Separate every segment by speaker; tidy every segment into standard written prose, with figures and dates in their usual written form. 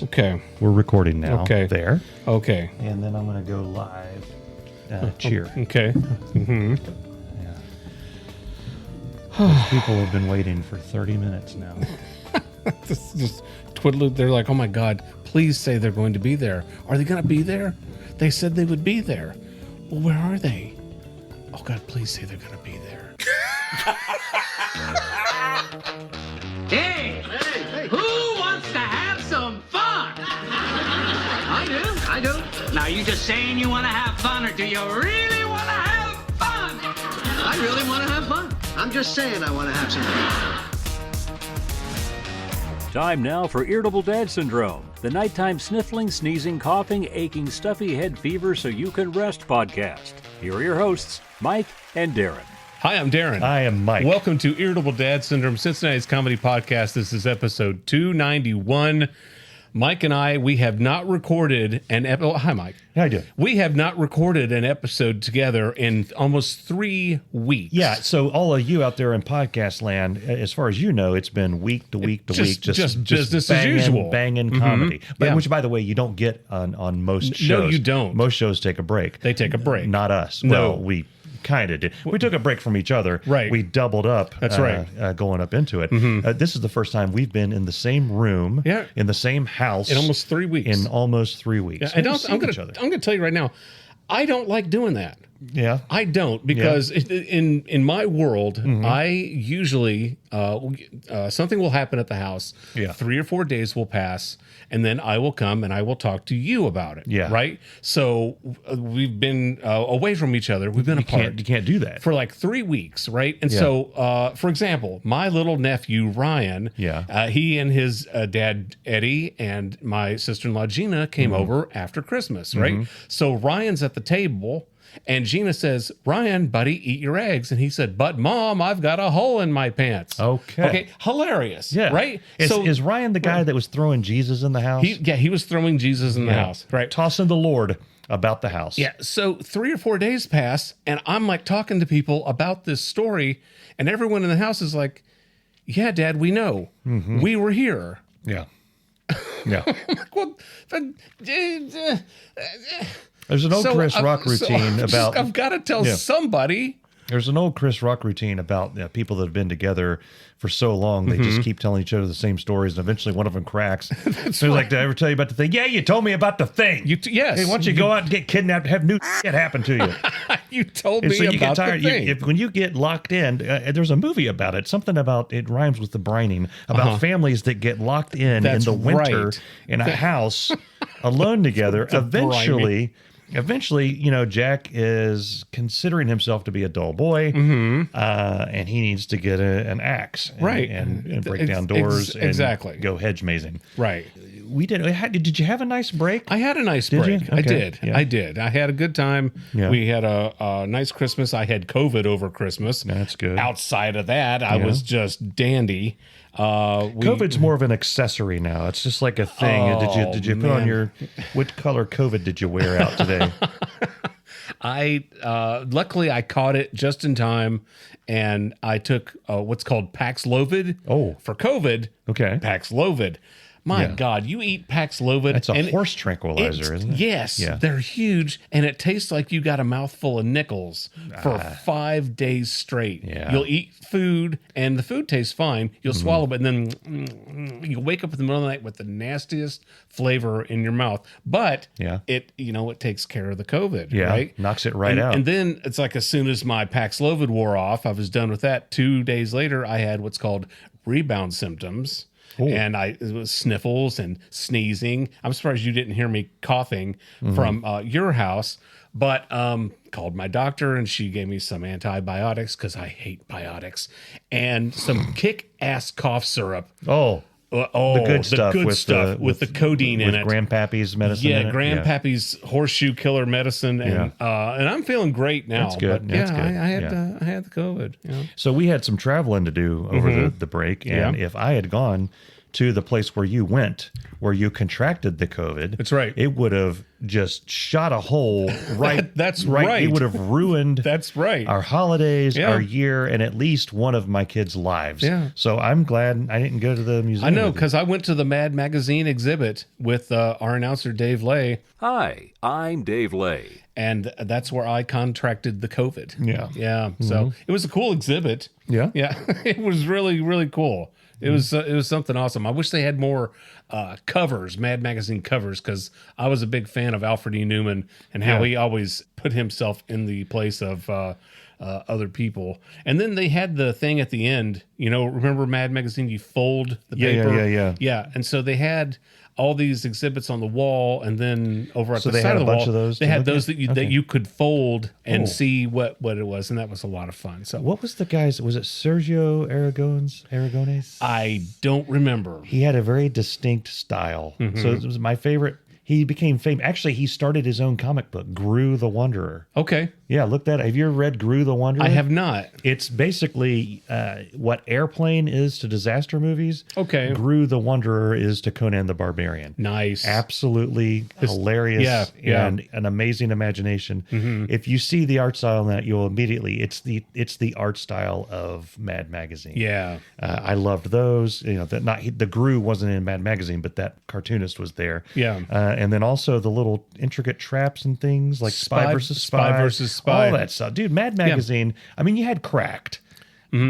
Speaker 1: Okay.
Speaker 2: We're recording now.
Speaker 1: Okay.
Speaker 2: There.
Speaker 1: Okay.
Speaker 2: And then I'm going to go live. Cheer.
Speaker 1: Okay. Mm-hmm.
Speaker 2: Those people have been waiting for 30 minutes now.
Speaker 1: Just twiddle. They're like, oh my God, please say they're going to be there. Are they going to be there? They said they would be there. Well, where are they? Oh God, please say they're going to be there.
Speaker 3: Hey, who wants to have some fun? I do. Now, you just saying you want to have fun, or do you really want to have fun?
Speaker 4: I really want to have fun. I'm just saying I want to have some fun.
Speaker 5: Time now for Irritable Dad Syndrome, the nighttime sniffling, sneezing, coughing, aching, stuffy head fever so you can rest podcast. Here are your hosts, Mike and Darin.
Speaker 1: Hi, I'm Darin.
Speaker 2: I am Mike.
Speaker 1: Welcome to Irritable Dad Syndrome, Cincinnati's comedy podcast. This is episode 291. Mike and I, we have not recorded an episode. Oh, hi, Mike.
Speaker 2: How you doing?
Speaker 1: We have not recorded an episode together in almost 3 weeks.
Speaker 2: Yeah, so all of you out there in podcast land, as far as you know, it's been week to week to week.
Speaker 1: Just business
Speaker 2: banging,
Speaker 1: as usual.
Speaker 2: Banging comedy. But,
Speaker 1: Yeah.
Speaker 2: Which, by the way, you don't get on most shows.
Speaker 1: No, you don't.
Speaker 2: Most shows take a break.
Speaker 1: They take a break.
Speaker 2: Not us.
Speaker 1: No.
Speaker 2: Well, we kind of did. We took a break from each other.
Speaker 1: Right.
Speaker 2: We doubled up.
Speaker 1: That's right.
Speaker 2: Going up into it. This is the first time we've been in the same room.
Speaker 1: Yeah.
Speaker 2: In the same house.
Speaker 1: In almost 3 weeks.
Speaker 2: In almost 3 weeks.
Speaker 1: Yeah,
Speaker 2: I'm
Speaker 1: I'm going to tell you right now, I don't like doing that.
Speaker 2: Yeah.
Speaker 1: I don't, because in my world, I usually something will happen at the house.
Speaker 2: Yeah.
Speaker 1: 3 or 4 days will pass, and then I will come and I will talk to you about it.
Speaker 2: Yeah.
Speaker 1: Right. So we've been away from each other. We've been apart.
Speaker 2: You can't do that.
Speaker 1: For like 3 weeks, right? And
Speaker 2: Yeah.
Speaker 1: so, for example, my little nephew Ryan, he and his dad Eddie and my sister-in-law Gina came over after Christmas, right? So Ryan's at the table. And Gina says, Ryan, buddy, eat your eggs. And he said, but Mom, I've got a hole in my pants. Okay. Hilarious.
Speaker 2: Yeah.
Speaker 1: Right?
Speaker 2: Is Ryan the guy that was throwing Jesus in the house?
Speaker 1: He was throwing Jesus in the house. Right.
Speaker 2: Tossing the Lord about the house.
Speaker 1: Yeah. So 3 or 4 days pass, and I'm like talking to people about this story, and everyone in the house is like, yeah, Dad, we know. We were here.
Speaker 2: Yeah. Yeah.
Speaker 1: Well,
Speaker 2: There's an old Chris Rock routine about.
Speaker 1: I've got to tell somebody.
Speaker 2: There's an old Chris Rock routine about people that have been together for so long. They just keep telling each other the same stories, and eventually one of them cracks. So like, did I ever tell you about the thing? Yeah, you told me about the thing.
Speaker 1: Yes.
Speaker 2: Hey, why don't you go out and get kidnapped, have new shit happen to you?
Speaker 1: You told
Speaker 2: And
Speaker 1: me
Speaker 2: so you
Speaker 1: about
Speaker 2: get tired.
Speaker 1: the thing.
Speaker 2: When you get locked in, there's a movie about it. Something about it rhymes with the brining about families that get locked in
Speaker 1: That's
Speaker 2: the winter
Speaker 1: right.
Speaker 2: in a house alone together. Eventually, you know, Jack is considering himself to be a dull boy, and he needs to get an axe, and break down doors, and go hedge mazing.
Speaker 1: Right.
Speaker 2: We did. Did you have a nice break?
Speaker 1: I had a nice
Speaker 2: Did
Speaker 1: break.
Speaker 2: you?
Speaker 1: I
Speaker 2: Okay.
Speaker 1: did.
Speaker 2: Yeah.
Speaker 1: I did. I had a good time.
Speaker 2: Yeah.
Speaker 1: We had a nice Christmas. I had COVID over Christmas.
Speaker 2: That's good.
Speaker 1: Outside of that, I was just dandy.
Speaker 2: COVID's more of an accessory now. It's just like a thing.
Speaker 1: Oh,
Speaker 2: Did you put on your, what color COVID did you wear out today?
Speaker 1: Luckily I caught it just in time, and I took what's called Paxlovid. For COVID.
Speaker 2: Okay.
Speaker 1: Paxlovid. My God, you eat Paxlovid.
Speaker 2: That's a horse tranquilizer, isn't it?
Speaker 1: Yes, they're huge, and it tastes like you got a mouthful of nickels for 5 days straight.
Speaker 2: Yeah.
Speaker 1: You'll eat food, and the food tastes fine. You'll swallow it, and then you wake up in the middle of the night with the nastiest flavor in your mouth. But it takes care of the COVID, right?
Speaker 2: Knocks it right out.
Speaker 1: And then it's like as soon as my Paxlovid wore off, I was done with that. 2 days later, I had what's called rebound symptoms. And it was sniffles and sneezing. I'm surprised you didn't hear me coughing from your house, but called my doctor, and she gave me some antibiotics because I hate biotics, and some kick-ass cough syrup.
Speaker 2: The good stuff
Speaker 1: with the codeine in it.
Speaker 2: With Grandpappy's medicine in it.
Speaker 1: Grandpappy's horseshoe killer medicine. And I'm feeling great now.
Speaker 2: That's good.
Speaker 1: But I had the COVID.
Speaker 2: So we had some traveling to do over the break, and if I had gone to the place where you went, where you contracted the COVID.
Speaker 1: That's right.
Speaker 2: It would have just shot a hole right.
Speaker 1: That's right.
Speaker 2: It would have ruined
Speaker 1: That's right.
Speaker 2: our holidays,
Speaker 1: Yeah.
Speaker 2: our year, and at least one of my kids' lives.
Speaker 1: Yeah.
Speaker 2: So I'm glad I didn't go to the museum.
Speaker 1: I know,
Speaker 2: with you.
Speaker 1: because I went to the Mad Magazine exhibit with our announcer, Dave Lay,
Speaker 5: Hi, I'm Dave Lay.
Speaker 1: and that's where I contracted the COVID.
Speaker 2: Yeah.
Speaker 1: Yeah. So it was a cool exhibit.
Speaker 2: Yeah.
Speaker 1: Yeah. It was really, really cool. It was something awesome. I wish they had more covers, Mad Magazine covers, because I was a big fan of Alfred E. Newman and how he always put himself in the place of other people. And then they had the thing at the end, remember Mad Magazine, you fold the paper? Yeah. And so they had all these exhibits on the wall, and then over at
Speaker 2: So
Speaker 1: the
Speaker 2: they
Speaker 1: side
Speaker 2: had
Speaker 1: of
Speaker 2: a
Speaker 1: the
Speaker 2: bunch
Speaker 1: wall,
Speaker 2: of those
Speaker 1: they
Speaker 2: to
Speaker 1: had
Speaker 2: look
Speaker 1: those
Speaker 2: at?
Speaker 1: that you could fold and
Speaker 2: Cool.
Speaker 1: see what it was, and that was a lot of fun. So
Speaker 2: What was the guy's? Was it Sergio Aragones?
Speaker 1: I don't remember.
Speaker 2: He had a very distinct style.
Speaker 1: Mm-hmm.
Speaker 2: So it was my favorite. He became famous. Actually, he started his own comic book, Gru the Wanderer.
Speaker 1: Okay.
Speaker 2: Yeah, look that. Have you ever read Gru the Wanderer?
Speaker 1: I have not.
Speaker 2: It's basically what Airplane is to disaster movies.
Speaker 1: Okay.
Speaker 2: Gru the Wanderer is to Conan the Barbarian.
Speaker 1: Nice.
Speaker 2: Absolutely hilarious
Speaker 1: yeah.
Speaker 2: and an amazing imagination. If you see the art style in that, you'll immediately it's the art style of Mad Magazine.
Speaker 1: Yeah.
Speaker 2: I loved those. The Gru wasn't in Mad Magazine, but that cartoonist was there.
Speaker 1: Yeah.
Speaker 2: And then also the little intricate traps and things like Spy versus Spy, all that stuff, dude. Mad Magazine. I mean, you had Cracked.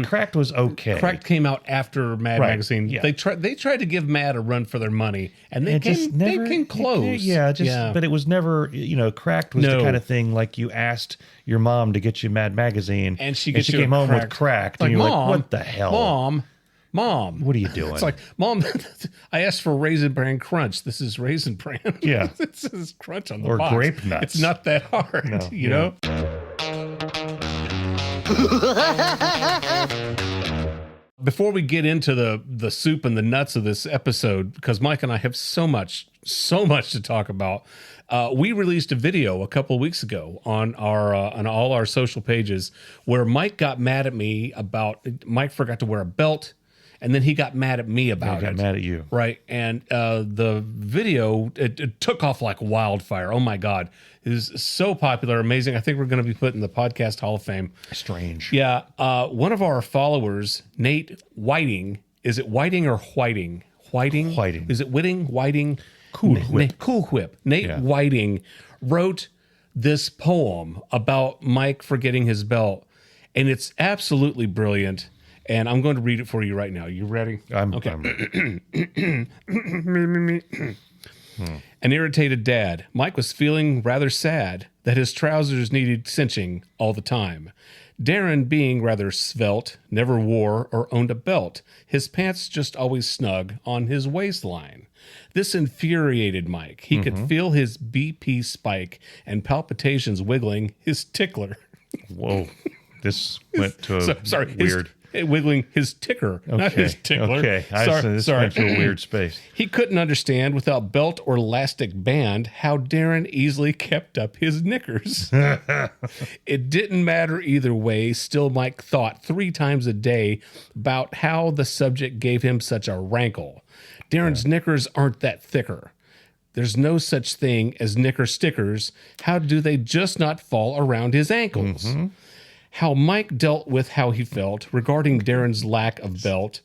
Speaker 2: Cracked was okay.
Speaker 1: Cracked came out after Mad
Speaker 2: Right,
Speaker 1: Magazine.
Speaker 2: yeah.
Speaker 1: They tried to give Mad a run for their money, and they
Speaker 2: It just never
Speaker 1: came close.
Speaker 2: But it was never, Cracked was the
Speaker 1: No.
Speaker 2: kind of thing like you asked your mom to get you Mad Magazine,
Speaker 1: And she gets you
Speaker 2: came
Speaker 1: a
Speaker 2: home with
Speaker 1: Cracked.
Speaker 2: Cracked,
Speaker 1: Like,
Speaker 2: and you're
Speaker 1: Mom,
Speaker 2: like, what the hell?
Speaker 1: Mom,
Speaker 2: What are you doing?
Speaker 1: It's like, Mom, I asked for Raisin Bran Crunch. This is Raisin Bran.
Speaker 2: Yeah.
Speaker 1: This is Crunch on the
Speaker 2: Or
Speaker 1: box.
Speaker 2: Grape Nuts.
Speaker 1: It's not that hard,
Speaker 2: No,
Speaker 1: you
Speaker 2: yeah.
Speaker 1: know? Before we get into the soup and the nuts of this episode, because Mike and I have so much to talk about, we released a video a couple of weeks ago on all our social pages where Mike got mad at me about Mike forgot to wear a belt, and then he got mad at me about
Speaker 2: I got
Speaker 1: it.
Speaker 2: mad at you.
Speaker 1: Right. And the video, it took off like wildfire. Oh my God. It is so popular, amazing. I think we're going to be put in the Podcast Hall of Fame.
Speaker 2: Strange.
Speaker 1: Yeah. One of our followers, Nate Whiting, is it Whiting or Whiting? Whiting?
Speaker 2: Whiting.
Speaker 1: Is it Whiting? Whiting? Cool Whip. Nate Whiting wrote this poem about Mike forgetting his belt, and it's absolutely brilliant. And I'm going to read it for you right now. You ready?
Speaker 2: Okay.
Speaker 1: An irritated dad. Mike was feeling rather sad that his trousers needed cinching all the time. Darin, being rather svelte, never wore or owned a belt. His pants just always snug on his waistline. This infuriated Mike. He could feel his BP spike and palpitations wiggling his tickler.
Speaker 2: Whoa. This went to a weird.
Speaker 1: Wiggling his ticker, not his tickler.
Speaker 2: Okay. This went to a weird space.
Speaker 1: He couldn't understand without belt or elastic band how Darin easily kept up his knickers. It didn't matter either way. Still, Mike thought 3 times a day about how the subject gave him such a rankle. Darin's knickers aren't that thicker. There's no such thing as knicker stickers. How do they just not fall around his ankles? How Mike dealt with how he felt regarding Darin's lack of belt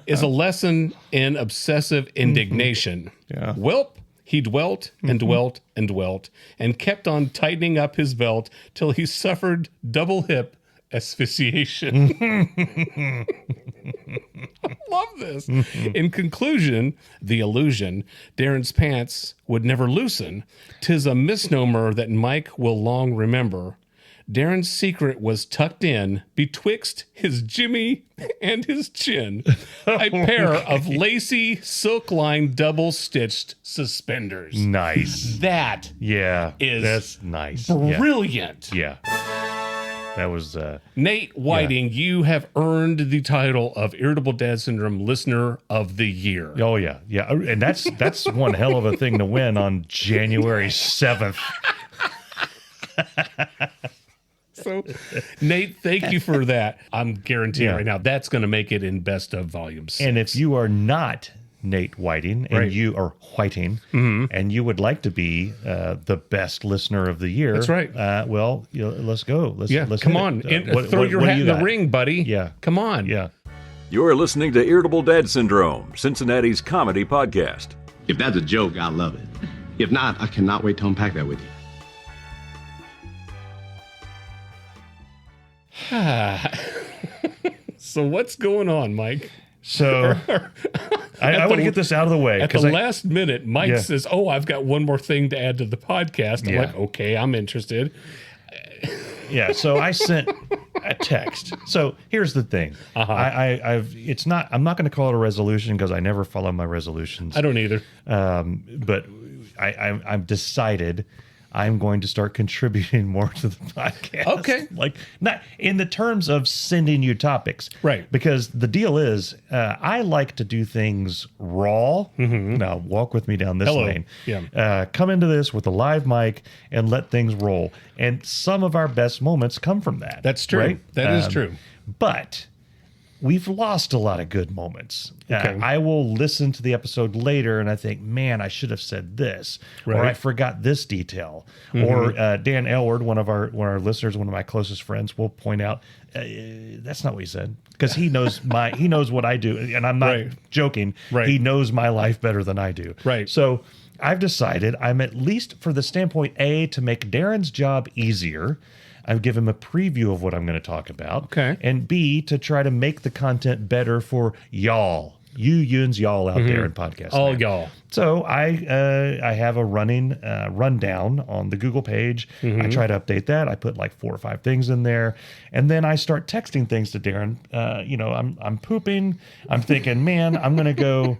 Speaker 1: is a lesson in obsessive indignation.
Speaker 2: Yeah.
Speaker 1: Welp, he dwelt and dwelt and dwelt and kept on tightening up his belt till he suffered double hip asphyxiation. I love this. In conclusion, the illusion, Darin's pants would never loosen. 'Tis a misnomer that Mike will long remember. Darin's secret was tucked in betwixt his jimmy and his chin, a pair of lacy, silk-lined, double-stitched suspenders.
Speaker 2: Nice.
Speaker 1: That is
Speaker 2: that's nice.
Speaker 1: brilliant.
Speaker 2: Yeah. That was
Speaker 1: Nate Whiting, you have earned the title of Irritable Dad Syndrome Listener of the Year.
Speaker 2: Oh yeah. Yeah. And that's one hell of a thing to win on January 7th.
Speaker 1: So, Nate, thank you for that. I'm guaranteeing right now that's going to make it in best of volumes.
Speaker 2: And if you are not Nate Whiting, and
Speaker 1: Right.
Speaker 2: you are Whiting, and you would like to be the best listener of the year.
Speaker 1: That's right.
Speaker 2: Well, let's go. Let's
Speaker 1: Come
Speaker 2: hit
Speaker 1: on.
Speaker 2: it.
Speaker 1: Throw your hat
Speaker 2: do
Speaker 1: in
Speaker 2: you
Speaker 1: the
Speaker 2: got?
Speaker 1: ring, buddy.
Speaker 2: Yeah.
Speaker 1: Come on.
Speaker 2: Yeah.
Speaker 5: You're listening to Irritable Dad Syndrome, Cincinnati's comedy podcast.
Speaker 6: If that's a joke, I love it. If not, I cannot wait to unpack that with you.
Speaker 1: So what's going on, Mike?
Speaker 2: So I want to get this out of the way.
Speaker 1: At the last minute, Mike
Speaker 2: Yeah.
Speaker 1: says, "Oh, I've got one more thing to add to the podcast." I'm
Speaker 2: Yeah.
Speaker 1: like, "Okay, I'm interested."
Speaker 2: Yeah, so I sent a text. So here's the thing. I'm not going to call it a resolution because I never follow my resolutions.
Speaker 1: I don't either.
Speaker 2: But I've decided I'm going to start contributing more to the podcast.
Speaker 1: Okay.
Speaker 2: Like, not in the terms of sending you topics.
Speaker 1: Right.
Speaker 2: Because the deal is, I like to do things raw. Now, walk with me down this
Speaker 1: Hello.
Speaker 2: lane.
Speaker 1: Yeah.
Speaker 2: Come into this with a live mic and let things roll. And some of our best moments come from that.
Speaker 1: That's true.
Speaker 2: Right?
Speaker 1: That is true.
Speaker 2: But we've lost a lot of good moments.
Speaker 1: Okay.
Speaker 2: I will listen to the episode later and I think, man, I should have said this, or
Speaker 1: Right.
Speaker 2: I forgot this detail. Or Dan Elward, one of our listeners, one of my closest friends, will point out that's not what he said, because he knows what I do, and I'm not
Speaker 1: Right.
Speaker 2: joking.
Speaker 1: Right.
Speaker 2: He knows my life better than I do.
Speaker 1: Right.
Speaker 2: So I've decided I'm at least for the standpoint to make Darin's job easier. I've given him a preview of what I'm going to talk about.
Speaker 1: Okay.
Speaker 2: And B, to try to make the content better for y'all. You and y'all out there in podcast
Speaker 1: All
Speaker 2: land.
Speaker 1: y'all.
Speaker 2: So I have a running rundown on the Google page. I try to update that. I put like 4 or 5 things in there, and then I start texting things to Darin. I'm pooping. I'm thinking, man, I'm gonna go.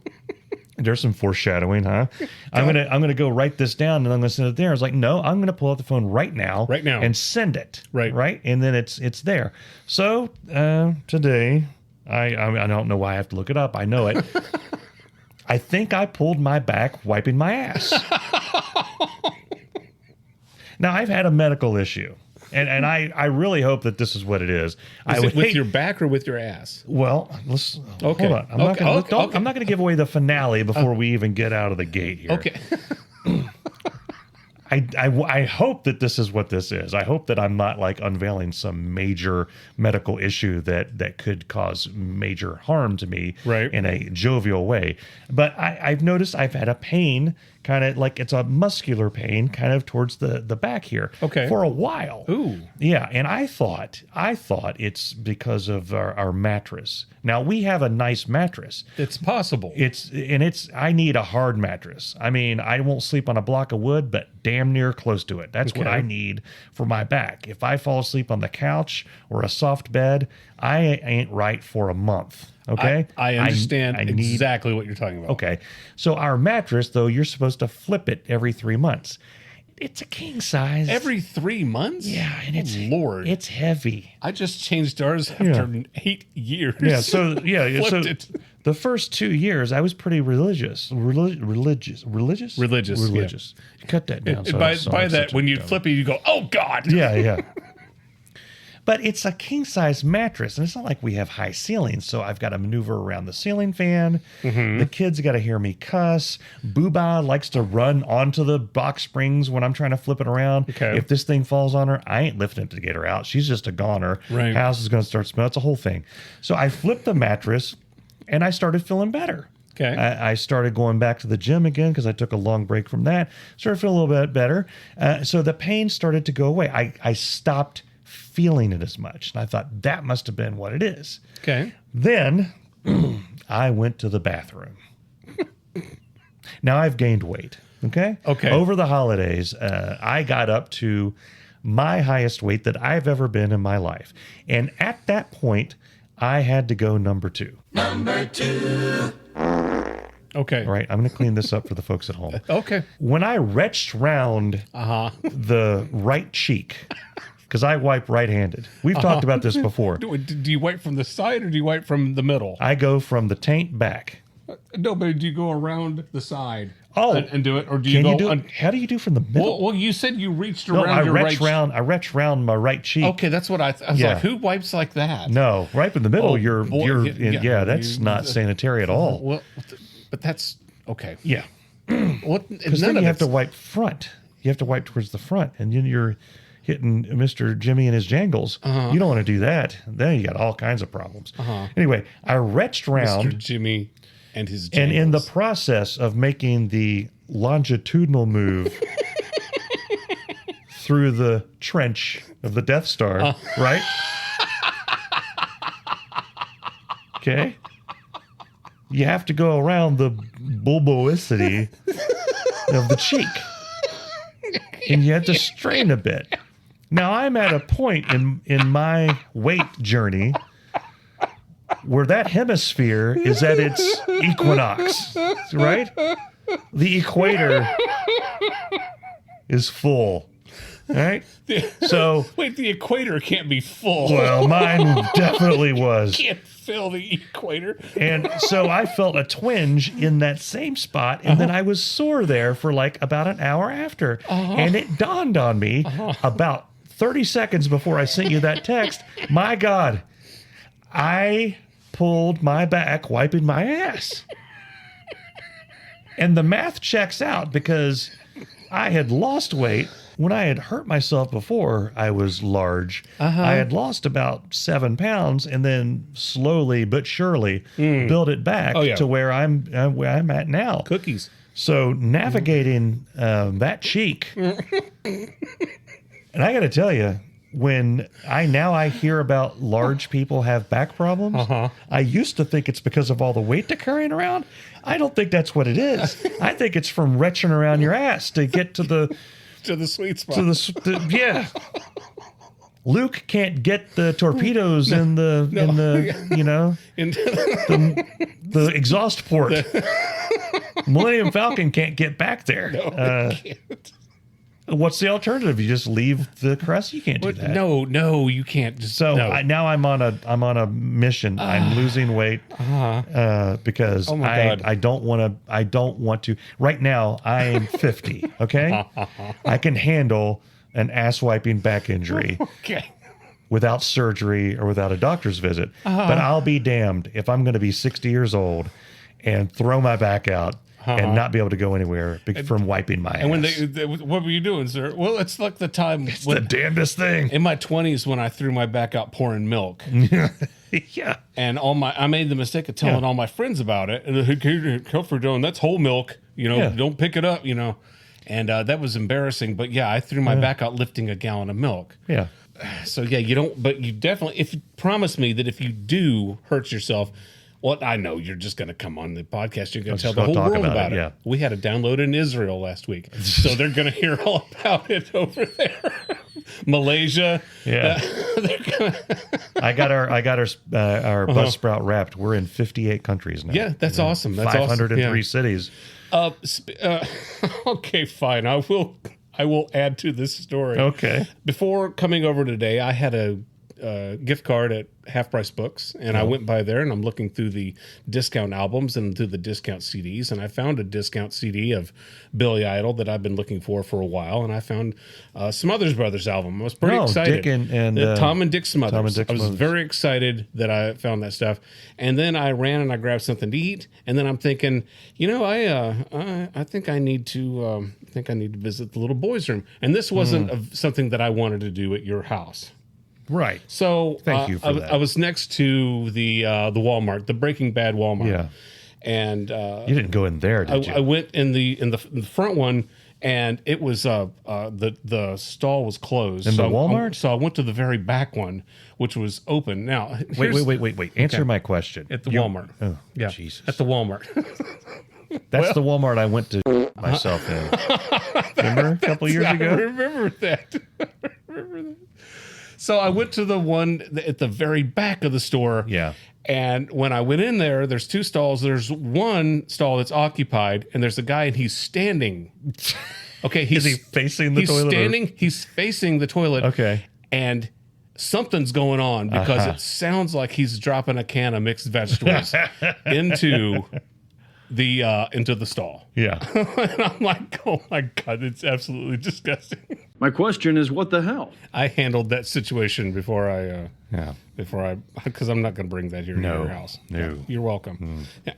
Speaker 2: There's some foreshadowing, huh? I'm gonna go write this down and I'm gonna send it there. I was like, no, I'm gonna pull out the phone right now, and send it, right, and then it's there. So today, I don't know why I have to look it up. I know it. I think I pulled my back wiping my ass. Now I've had a medical issue. And I really hope that this is what it is.
Speaker 1: With your back or with your ass?
Speaker 2: Well, let's
Speaker 1: Okay.
Speaker 2: hold on. I'm not going to give away the finale before we even get out of the gate here.
Speaker 1: Okay.
Speaker 2: I hope that this is what this is. I hope that I'm not like unveiling some major medical issue that could cause major harm to me in a jovial way. But I've noticed I've had a pain, kind of like it's a muscular pain, kind of towards the back here.
Speaker 1: Okay.
Speaker 2: For a while.
Speaker 1: Ooh.
Speaker 2: Yeah, and I thought it's because of our mattress. Now we have a nice mattress.
Speaker 1: It's possible.
Speaker 2: I need a hard mattress. I mean, I won't sleep on a block of wood, but damn near close to it. That's what I need for my back. If I fall asleep on the couch or a soft bed, I ain't right for a month. Okay.
Speaker 1: I understand exactly what you're talking about.
Speaker 2: Okay. So our mattress, though, you're supposed to flip it every 3 months. It's a king size.
Speaker 1: Every 3 months?
Speaker 2: Yeah, and
Speaker 1: Lord.
Speaker 2: It's heavy.
Speaker 1: I just changed ours after 8 years.
Speaker 2: Yeah, so
Speaker 1: Flipped it.
Speaker 2: The first 2 years I was pretty religious. Religious.
Speaker 1: Yeah.
Speaker 2: Cut that down.
Speaker 1: By that, when you flip it, you go, "Oh God!"
Speaker 2: Yeah. But it's a king size mattress, and it's not like we have high ceilings. So I've got to maneuver around the ceiling fan. The kids got to hear me cuss. Booba likes to run onto the box springs when I'm trying to flip it around.
Speaker 1: Okay.
Speaker 2: If this thing falls on her, I ain't lifting it to get her out. She's just a goner.
Speaker 1: Right.
Speaker 2: House is going to start smelling. It's a whole thing. So I flipped the mattress, and I started feeling better.
Speaker 1: Okay.
Speaker 2: I started going back to the gym again because I took a long break from that. Started feeling a little bit better. So the pain started to go away. I stopped feeling it as much. And I thought that must have been what it is.
Speaker 1: Okay.
Speaker 2: Then I went to the bathroom. Now I've gained weight. Okay. Over the holidays, I got up to my highest weight that I've ever been in my life. And at that point, I had to go number 2.
Speaker 1: Okay.
Speaker 2: All right. I'm going to clean this up for the folks at home.
Speaker 1: Okay.
Speaker 2: When I retched round the right cheek, because I wipe right-handed. We've talked about this before.
Speaker 1: Do you wipe from the side or do you wipe from the middle?
Speaker 2: I go from the taint back.
Speaker 1: No, but do you go around the side?
Speaker 2: Oh,
Speaker 1: and do it, or do you go?
Speaker 2: How do you do from the middle?
Speaker 1: Well, you said you reached
Speaker 2: No,
Speaker 1: around
Speaker 2: I
Speaker 1: your
Speaker 2: retch
Speaker 1: right.
Speaker 2: round. I retch round my right cheek.
Speaker 1: Okay, that's what I was
Speaker 2: Yeah.
Speaker 1: like. Who wipes like that?
Speaker 2: No, right in the middle.
Speaker 1: Oh,
Speaker 2: you're.
Speaker 1: boy,
Speaker 2: That's not sanitary at all.
Speaker 1: Well, But that's okay.
Speaker 2: Yeah.
Speaker 1: What?
Speaker 2: Because then you have to wipe front. You have to wipe towards the front, and then you're hitting Mr. Jimmy and his jangles. You don't want to do that. Then you got all kinds of problems. Anyway, I retched around.
Speaker 1: Mr. Jimmy and his jangles.
Speaker 2: And in the process of making the longitudinal move through the trench of the Death Star, right? Okay. You have to go around the bulbosity of the cheek. And you have to strain a bit. Now, I'm at a point in my weight journey where that hemisphere is at its equinox, right? The equator is full, right? So,
Speaker 1: wait, the equator can't be full.
Speaker 2: well, mine definitely was.
Speaker 1: Can't fill the equator.
Speaker 2: And so I felt a twinge in that same spot, and then I was sore there for like about an hour after. And it dawned on me about 30 seconds before I sent you that text. My God, I pulled my back wiping my ass. And the math checks out because I had lost weight. When I had hurt myself before, I was large. I had lost about 7 pounds, and then slowly but surely built it back to where I'm at now.
Speaker 1: Cookies.
Speaker 2: So navigating that cheek, and I got to tell you, when I hear about large people have back problems, I used to think it's because of all the weight they're carrying around. I don't think that's what it is. I think it's from retching around your ass to get to the
Speaker 1: sweet spot.
Speaker 2: Yeah. Luke can't get the torpedoes in the the exhaust port. Millennium Falcon can't get back there.
Speaker 1: No, it can't.
Speaker 2: What's the alternative? You just leave the crest? You can't do that.
Speaker 1: No, you can't. Just
Speaker 2: So
Speaker 1: no.
Speaker 2: now I'm on a mission. I'm losing weight because I don't want to. Right now I am 50. Okay, I can handle an ass wiping back injury.
Speaker 1: Okay.
Speaker 2: Without surgery or without a doctor's visit. But I'll be damned if I'm going to be 60 years old and throw my back out and not be able to go anywhere from wiping my ass.
Speaker 1: And when what were you doing, sir? Well, it's like the time.
Speaker 2: It's the damnedest thing.
Speaker 1: In my 20s when I threw my back out pouring milk.
Speaker 2: Yeah.
Speaker 1: And I made the mistake of telling all my friends about it. And for doing that's whole milk. Don't pick it up. And that was embarrassing. But yeah, I threw my back out lifting a gallon of milk.
Speaker 2: Yeah.
Speaker 1: So yeah, you don't. But you definitely. If you promise me that if you do hurt yourself. Well, I know you're just going to come on the podcast. You're going to tell the whole world about it. Yeah. We had it downloaded in Israel last week. So they're going to hear all about it over there. Malaysia.
Speaker 2: Yeah. I got our Buzzsprout wrapped. We're in 58 countries now.
Speaker 1: Yeah, that's awesome. That's
Speaker 2: 503 cities.
Speaker 1: Okay, fine. I will add to this story.
Speaker 2: Okay.
Speaker 1: Before coming over today, I had a gift card at Half Price Books, and I went by there and I'm looking through the discount albums and through the discount CDs, and I found a discount CD of Billy Idol that I've been looking for a while, and I found Smothers Brothers album. I was pretty excited.
Speaker 2: Dick and
Speaker 1: Tom and Dick Smothers.
Speaker 2: Tom and Dick
Speaker 1: I was
Speaker 2: Smothers.
Speaker 1: very excited that I found that stuff, and then I ran and I grabbed something to eat, and then I'm thinking, I think I need to visit the little boys' room, and this wasn't something that I wanted to do at your house.
Speaker 2: Right.
Speaker 1: So
Speaker 2: thank you for that.
Speaker 1: I was next to the Walmart, the Breaking Bad Walmart.
Speaker 2: Yeah.
Speaker 1: And
Speaker 2: you didn't go in there, did you?
Speaker 1: I went in the front one, and it was the stall was closed.
Speaker 2: In the Walmart?
Speaker 1: So I went to the very back one, which was open. Now
Speaker 2: wait. Answer my question.
Speaker 1: At the Walmart.
Speaker 2: Oh,
Speaker 1: yeah.
Speaker 2: Jesus.
Speaker 1: At the Walmart.
Speaker 2: That's the Walmart I went to myself in. Remember a couple years ago?
Speaker 1: I remember that. So I went to the one at the very back of the store.
Speaker 2: Yeah.
Speaker 1: And when I went in there, there's two stalls. There's one stall that's occupied, and there's a guy, and he's standing. Okay.
Speaker 2: Is he facing the toilet?
Speaker 1: He's standing. He's facing the toilet.
Speaker 2: Okay.
Speaker 1: And something's going on because it sounds like he's dropping a can of mixed vegetables into the stall.
Speaker 2: Yeah.
Speaker 1: And I'm like, oh my God, it's absolutely disgusting.
Speaker 7: My question is, what the hell?
Speaker 1: I handled that situation before because I'm not going to bring that here to your house.
Speaker 2: No.
Speaker 1: You're welcome. Yeah.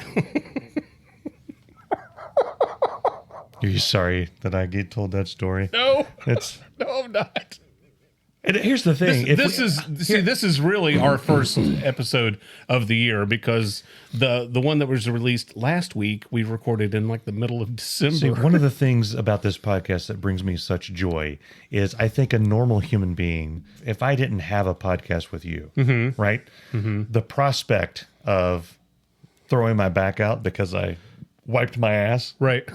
Speaker 2: Are you sorry that I get told that story?
Speaker 1: No,
Speaker 2: It's
Speaker 1: no, I'm not.
Speaker 2: and here's the thing.
Speaker 1: This is really our first episode of the year because the one that was released last week we recorded in like the middle of December.
Speaker 2: See, one of the things about this podcast that brings me such joy is I think a normal human being, if I didn't have a podcast with you, right? The prospect of throwing my back out because I wiped my ass,
Speaker 1: Right,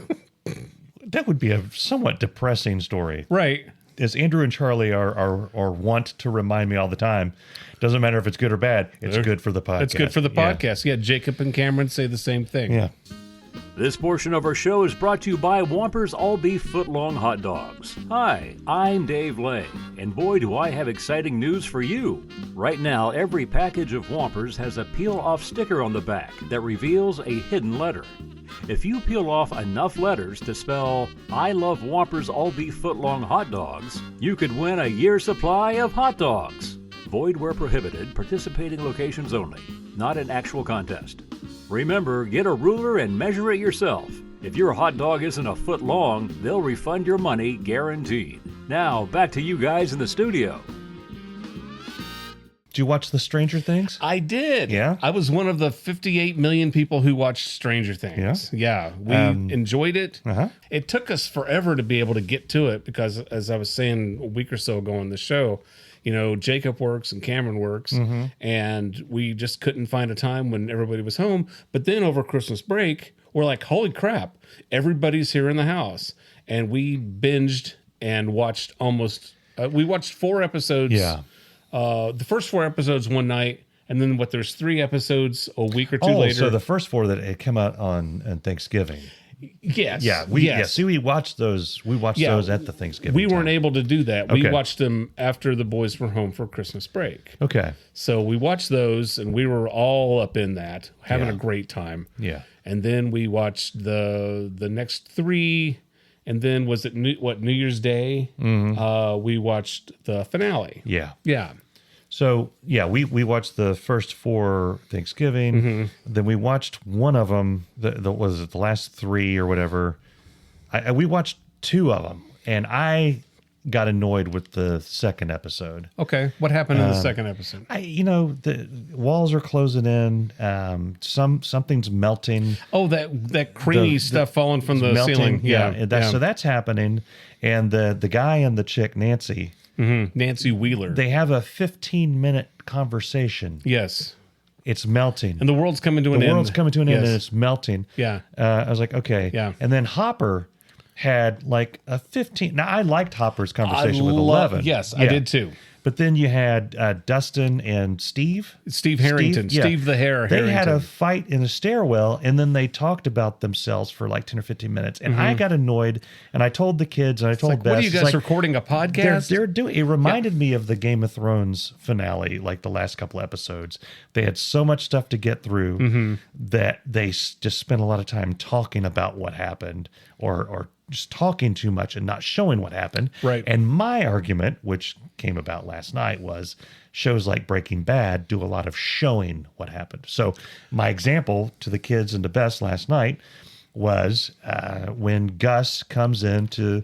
Speaker 2: that would be a somewhat depressing story.
Speaker 1: right.
Speaker 2: As Andrew and Charlie are want to remind me all the time, doesn't matter if it's good or bad, it's good for the podcast.
Speaker 1: It's good for the podcast. Yeah, Jacob and Cameron say the same thing.
Speaker 2: Yeah.
Speaker 5: This portion of our show is brought to you by Whompers All Beef Footlong Hot Dogs. Hi, I'm Dave Lang, and boy do I have exciting news for you. Right now, every package of Whompers has a peel-off sticker on the back that reveals a hidden letter. If you peel off enough letters to spell I love Whompers All Beef Footlong Hot Dogs, you could win a year's supply of hot dogs. Void where prohibited, participating locations only, not an actual contest. Remember, get a ruler and measure it yourself. If your hot dog isn't a foot long, they'll refund your money guaranteed. Now, back to you guys in the studio.
Speaker 2: Did you watch the Stranger Things?
Speaker 1: I did.
Speaker 2: Yeah?
Speaker 1: I was one of the 58 million people who watched Stranger Things. Yeah. We enjoyed it.
Speaker 2: Uh-huh.
Speaker 1: It took us forever to be able to get to it because, as I was saying a week or so ago on the show, you know, Jacob works and Cameron works, and we just couldn't find a time when everybody was home. But then over Christmas break, we're like, holy crap, everybody's here in the house. And we binged and watched we watched 4 episodes.
Speaker 2: Yeah.
Speaker 1: The first 4 episodes one night, and then there's 3 episodes a week or two later.
Speaker 2: So the first 4 that had come out on Thanksgiving.
Speaker 1: Yes.
Speaker 2: Yeah. See, we watched those. We watched those at the Thanksgiving.
Speaker 1: We weren't
Speaker 2: time.
Speaker 1: able to do that. We
Speaker 2: Okay.
Speaker 1: watched them after the boys were home for Christmas break.
Speaker 2: Okay.
Speaker 1: So we watched those, and we were all up in that, having a great time.
Speaker 2: Yeah.
Speaker 1: And then we watched the next 3, and then was it New Year's Day? We watched the finale.
Speaker 2: Yeah.
Speaker 1: Yeah.
Speaker 2: So yeah, we watched the first 4 Thanksgiving. Then we watched one of them. Was it the last 3 or whatever? We watched 2 of them, and I got annoyed with the second episode.
Speaker 1: Okay. What happened in the second episode?
Speaker 2: The walls are closing in. Something's melting.
Speaker 1: Oh, that creamy stuff falling from the ceiling. Yeah.
Speaker 2: So that's happening. And the guy and the chick, Nancy,
Speaker 1: Nancy Wheeler.
Speaker 2: they have a 15-minute conversation.
Speaker 1: Yes.
Speaker 2: It's melting.
Speaker 1: And the world's coming to an end.
Speaker 2: The world's coming to an end,
Speaker 1: Yes.
Speaker 2: and it's melting.
Speaker 1: Yeah.
Speaker 2: I was like, okay.
Speaker 1: Yeah.
Speaker 2: And then Hopper had like a 15. Now, I liked Hopper's conversation with 11.
Speaker 1: Yes, I did too.
Speaker 2: But then you had Dustin and Steve.
Speaker 1: Steve Harrington. Steve the Hair
Speaker 2: They
Speaker 1: Harrington.
Speaker 2: had a fight in a stairwell, and then they talked about themselves for like 10 or 15 minutes. And I got annoyed, and I told the kids, and I told Beth,
Speaker 1: what are you
Speaker 2: it's
Speaker 1: guys
Speaker 2: like,
Speaker 1: recording a podcast?
Speaker 2: They're doing. It reminded me of the Game of Thrones finale, like the last couple episodes. They had so much stuff to get through that they just spent a lot of time talking about what happened, or just talking too much and not showing what happened.
Speaker 1: Right.
Speaker 2: And my argument, which came about last night, was shows like Breaking Bad do a lot of showing what happened. So my example to the kids and to Bess last night was when Gus comes in to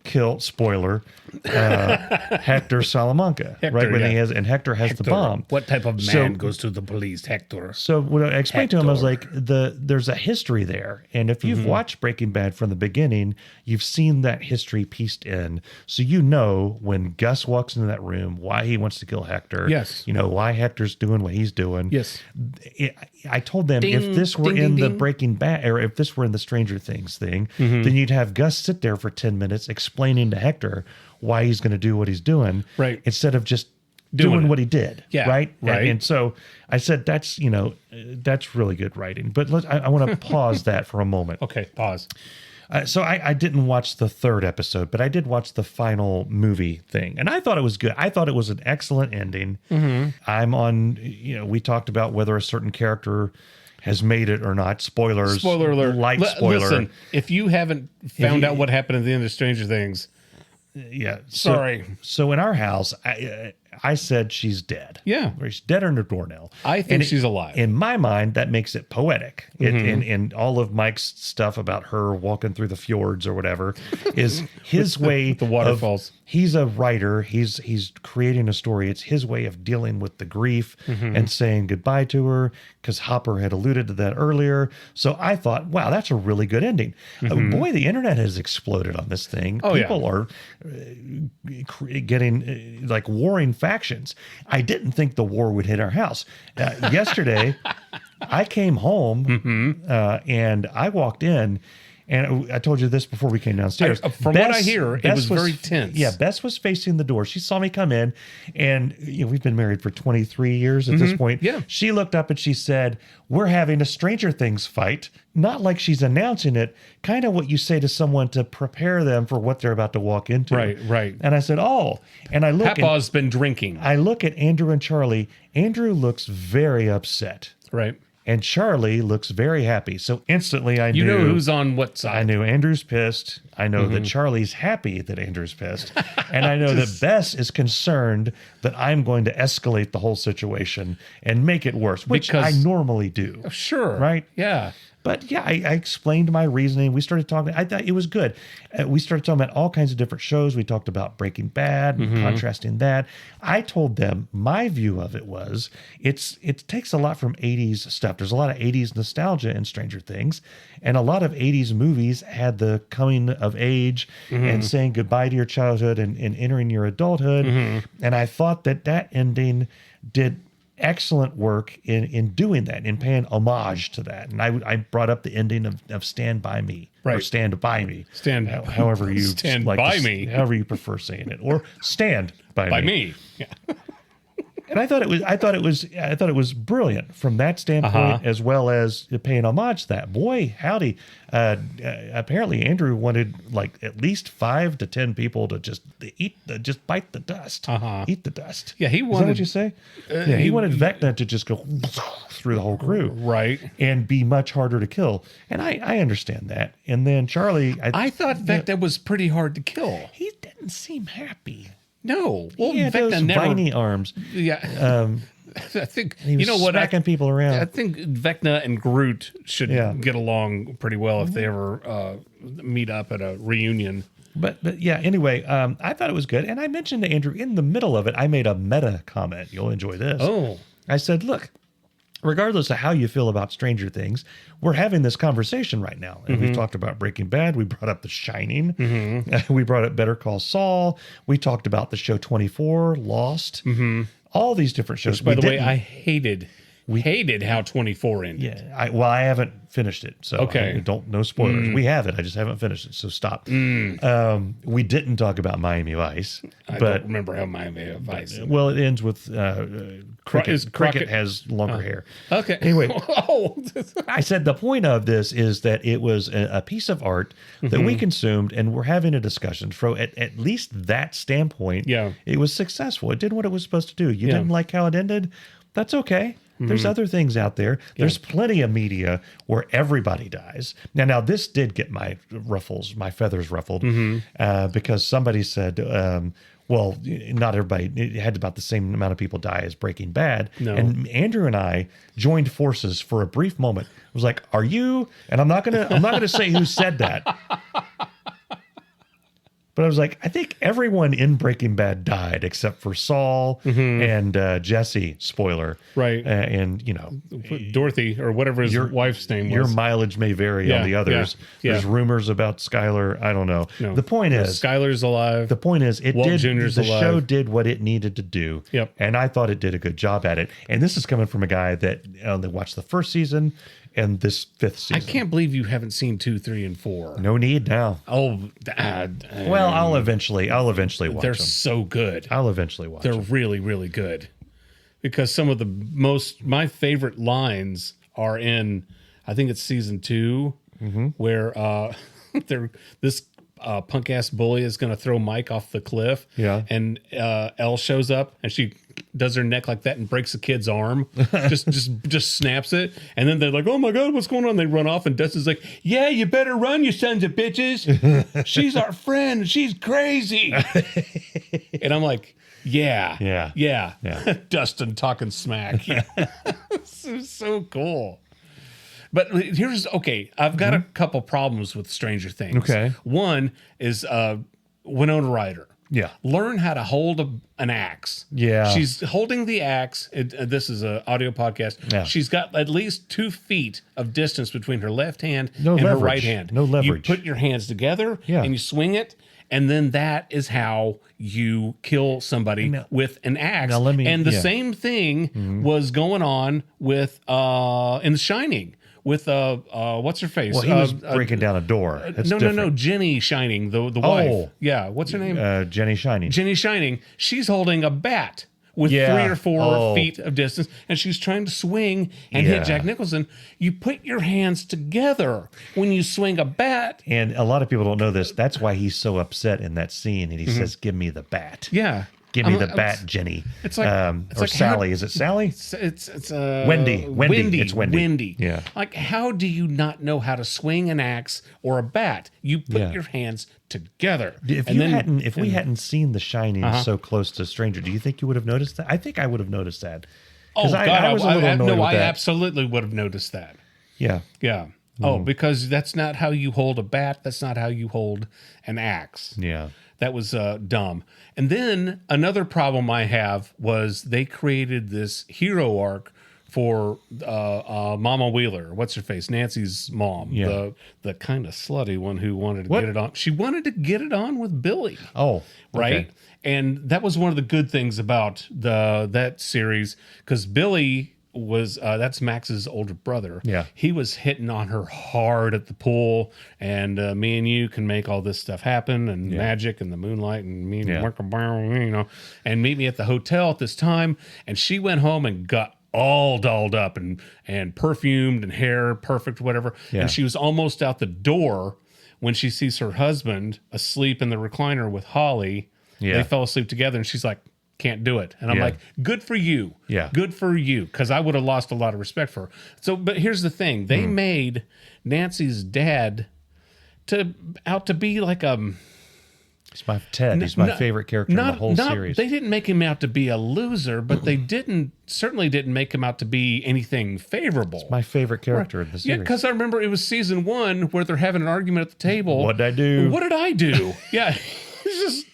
Speaker 2: kill, spoiler, Hector Salamanca, right? When he has, and Hector has the bomb.
Speaker 1: What type of man goes to the police, Hector?
Speaker 2: So when I explained to him, I was like, there's a history there. And if you've watched Breaking Bad from the beginning, you've seen that history pieced in. So you know when Gus walks into that room, why he wants to kill Hector.
Speaker 1: Yes.
Speaker 2: You know, why Hector's doing what he's doing.
Speaker 1: Yes.
Speaker 2: I told them if this were in the Breaking Bad, or if this were in the Stranger Things thing, then you'd have Gus sit there for 10 minutes explaining to Hector why he's going to do what he's doing.
Speaker 1: Right.
Speaker 2: Instead of just doing what he did.
Speaker 1: Yeah,
Speaker 2: Right.
Speaker 1: right.
Speaker 2: And so I said, that's really good writing. But I want to pause that for a moment.
Speaker 1: Okay, pause.
Speaker 2: So I didn't watch the 3rd episode, but I did watch the final movie thing. And I thought it was good. I thought it was an excellent ending. I'm on, we talked about whether a certain character has made it or not. Spoilers.
Speaker 1: Spoiler alert.
Speaker 2: Light spoiler.
Speaker 1: Listen, if you haven't found out what happened at the end of Stranger Things,
Speaker 2: Yeah.
Speaker 1: sorry.
Speaker 2: So in our house, I I said she's dead.
Speaker 1: Yeah.
Speaker 2: Or she's dead under a doornail.
Speaker 1: I think she's alive.
Speaker 2: In my mind, that makes it poetic. And all of Mike's stuff about her walking through the fjords or whatever is his way.
Speaker 1: The waterfalls.
Speaker 2: He's a writer. He's creating a story. It's his way of dealing with the grief and saying goodbye to her, because Hopper had alluded to that earlier. So I thought, wow, that's a really good ending. Boy, the internet has exploded on this thing. People are getting like warring factions. I didn't think the war would hit our house. Yesterday, I came home and I walked in. And I told you this before we came downstairs.
Speaker 1: From what I hear, it was very tense.
Speaker 2: Yeah, Bess was facing the door. She saw me come in, and we've been married for 23 years at this point.
Speaker 1: Yeah.
Speaker 2: She looked up and she said, "We're having a Stranger Things fight." Not like she's announcing it, kind of what you say to someone to prepare them for what they're about to walk into.
Speaker 1: Right.
Speaker 2: And I said, "Oh," and I look.
Speaker 1: Papa's been drinking.
Speaker 2: I look at Andrew and Charlie. Andrew looks very upset.
Speaker 1: Right.
Speaker 2: And Charlie looks very happy. So instantly I knew.
Speaker 1: You know who's on what side.
Speaker 2: I knew Andrew's pissed. I know that Charlie's happy that Andrew's pissed. And I know that Bess is concerned that I'm going to escalate the whole situation and make it worse, which I normally do.
Speaker 1: Sure.
Speaker 2: Right?
Speaker 1: Yeah.
Speaker 2: But yeah, I explained my reasoning. We started talking. I thought it was good. We started talking about all kinds of different shows. We talked about Breaking Bad and contrasting that. I told them my view of it was it takes a lot from 80s stuff. There's a lot of 80s nostalgia in Stranger Things. And a lot of 80s movies had the coming of age and saying goodbye to your childhood and entering your adulthood. And I thought that ending did excellent work in doing that, in paying homage to that. And I brought up the ending of Stand By Me.
Speaker 1: Right.
Speaker 2: Or Stand By Me.
Speaker 1: However you
Speaker 2: Stand
Speaker 1: like
Speaker 2: by
Speaker 1: to,
Speaker 2: me. However you prefer saying it. Or Stand By Me.
Speaker 1: Yeah.
Speaker 2: And I thought it was brilliant from that standpoint, as well as paying homage to that. Boy, howdy! Apparently, Andrew wanted like at least 5 to 10 people to just bite the dust, eat the dust.
Speaker 1: Yeah, he
Speaker 2: Is
Speaker 1: wanted.
Speaker 2: that what you say? Yeah, he wanted Vecna to just go through the whole crew,
Speaker 1: Right.
Speaker 2: and be much harder to kill. And I understand that. And then Charlie,
Speaker 1: I thought Vecna was pretty hard to kill.
Speaker 2: he didn't seem happy.
Speaker 1: No. Well,
Speaker 2: He had those
Speaker 1: Vecna never.
Speaker 2: viney arms.
Speaker 1: Yeah. I think
Speaker 2: He was smacking people around.
Speaker 1: I think Vecna and Groot should get along pretty well if they ever meet up at a reunion.
Speaker 2: But yeah, anyway, I thought it was good. And I mentioned to Andrew in the middle of it, I made a meta comment. You'll enjoy this.
Speaker 1: Oh.
Speaker 2: I said, look, regardless of how you feel about Stranger Things, we're having this conversation right now. And we talked about Breaking Bad. We brought up The Shining. We brought up Better Call Saul. We talked about the show 24, Lost. All these different shows.
Speaker 1: Which, by the way, I hated how 24 ended.
Speaker 2: Yeah, I haven't finished it, so
Speaker 1: Okay.
Speaker 2: no spoilers. We have it, I just haven't finished it, so stop. We didn't talk about Miami Vice,
Speaker 1: I
Speaker 2: but
Speaker 1: don't remember how Miami Vice.
Speaker 2: well, it ends with Cricket. Cricket has longer hair.
Speaker 1: Okay.
Speaker 2: Anyway,
Speaker 1: Oh.
Speaker 2: I said the point of this is that it was a piece of art that we consumed, and we're having a discussion. From at least that standpoint, it was successful. It did what it was supposed to do. You didn't like how it ended? That's okay. There's other things out there. There's plenty of media where everybody dies. Now this did get my feathers ruffled, because somebody said, well, not everybody, it had about the same amount of people die as Breaking Bad.
Speaker 1: No.
Speaker 2: And Andrew and I joined forces for a brief moment. I was like, are you? And I'm not gonna say who said that. But I was like, I think everyone in Breaking Bad died except for Saul and Jesse. Spoiler,
Speaker 1: Right.
Speaker 2: And
Speaker 1: Dorothy, or whatever his wife's name was.
Speaker 2: your mileage may vary on the others.
Speaker 1: yeah.
Speaker 2: There's rumors about Skylar. I don't know.
Speaker 1: No.
Speaker 2: The point is,
Speaker 1: Skylar's alive.
Speaker 2: the point is,
Speaker 1: Walt Jr.'s
Speaker 2: the
Speaker 1: alive.
Speaker 2: show did what it needed to do.
Speaker 1: Yep.
Speaker 2: And I thought it did a good job at it. And this is coming from a guy that only watched the first season and this 5th season.
Speaker 1: I can't believe you haven't seen 2, 3, and 4.
Speaker 2: No need now.
Speaker 1: Oh,
Speaker 2: Well, I'll eventually watch
Speaker 1: they're
Speaker 2: them.
Speaker 1: so good.
Speaker 2: I'll eventually watch
Speaker 1: They're
Speaker 2: them.
Speaker 1: really, really good. Because some of my favorite lines are in, I think it's season 2, where this punk ass bully is going to throw Mike off the cliff.
Speaker 2: Yeah.
Speaker 1: And Elle shows up and she does her neck like that and breaks the kid's arm. just snaps it. And then they're like, oh my God, what's going on? They run off and Dustin's like, yeah, you better run, you sons of bitches. She's our friend. She's crazy. And I'm like, yeah. Dustin talking smack. Yeah. so cool. But I've got a couple problems with Stranger Things.
Speaker 2: Okay.
Speaker 1: One is Winona Ryder.
Speaker 2: Yeah.
Speaker 1: Learn how to hold an axe.
Speaker 2: Yeah.
Speaker 1: She's holding the axe. This is an audio podcast.
Speaker 2: Yeah.
Speaker 1: She's got at least 2 feet of distance between her left hand and
Speaker 2: leverage.
Speaker 1: her right hand.
Speaker 2: No leverage.
Speaker 1: You put your hands together
Speaker 2: Yeah.
Speaker 1: and you swing it. And then that is how you kill somebody with an axe.
Speaker 2: Now
Speaker 1: the same thing was going on with in The Shining. With what's her face?
Speaker 2: Well, he was breaking down a door. That's
Speaker 1: no,
Speaker 2: different.
Speaker 1: Jenny Shining, the wife. Yeah, what's her name?
Speaker 2: Jenny Shining.
Speaker 1: Jenny Shining. She's holding a bat with 3 or 4 feet of distance, and she's trying to swing and hit Jack Nicholson. You put your hands together when you swing a bat.
Speaker 2: And a lot of people don't know this. That's why he's so upset in that scene, and he says, "Give me the bat."
Speaker 1: Yeah.
Speaker 2: Give me the bat, Jenny.
Speaker 1: It's like
Speaker 2: or Sally. Is it Sally?
Speaker 1: It's
Speaker 2: Wendy. It's Wendy. Yeah.
Speaker 1: Like, how do you not know how to swing an axe or a bat? You put your hands together.
Speaker 2: If we hadn't seen The Shining so close to Stranger, do you think you would have noticed that? I think I would have noticed that.
Speaker 1: Oh, God,
Speaker 2: I was a little annoyed with
Speaker 1: I
Speaker 2: that.
Speaker 1: absolutely would have noticed that.
Speaker 2: Yeah.
Speaker 1: Yeah. Oh, because that's not how you hold a bat. That's not how you hold an axe.
Speaker 2: Yeah.
Speaker 1: That was dumb. And then another problem I have was they created this hero arc for Mama Wheeler. What's her face? Nancy's mom.
Speaker 2: Yeah.
Speaker 1: The kind of slutty one who wanted to get it on. She wanted to get it on with Billy.
Speaker 2: Oh,
Speaker 1: right.
Speaker 2: okay.
Speaker 1: And that was one of the good things about that series, because Billy was that's Max's older brother.
Speaker 2: Yeah.
Speaker 1: He was hitting on her hard at the pool, and me and you can make all this stuff happen, and magic and the moonlight, and me and and meet me at the hotel at this time. And she went home and got all dolled up and perfumed and hair perfect, whatever.
Speaker 2: Yeah.
Speaker 1: And she was almost out the door when she sees her husband asleep in the recliner with Holly.
Speaker 2: Yeah.
Speaker 1: They fell asleep together, and she's like, can't do it. And I'm like, good for you.
Speaker 2: Yeah.
Speaker 1: Good for you. Because I would have lost a lot of respect for her. So, but here's the thing. They made Nancy's dad out to be like
Speaker 2: He's my Ted. He's my favorite character in the whole series.
Speaker 1: They didn't make him out to be a loser, but they certainly didn't make him out to be anything favorable.
Speaker 2: My favorite character in the series.
Speaker 1: Yeah, because I remember it was season 1 where they're having an argument at the table.
Speaker 2: What did I do?
Speaker 1: What did I do? Yeah. It's just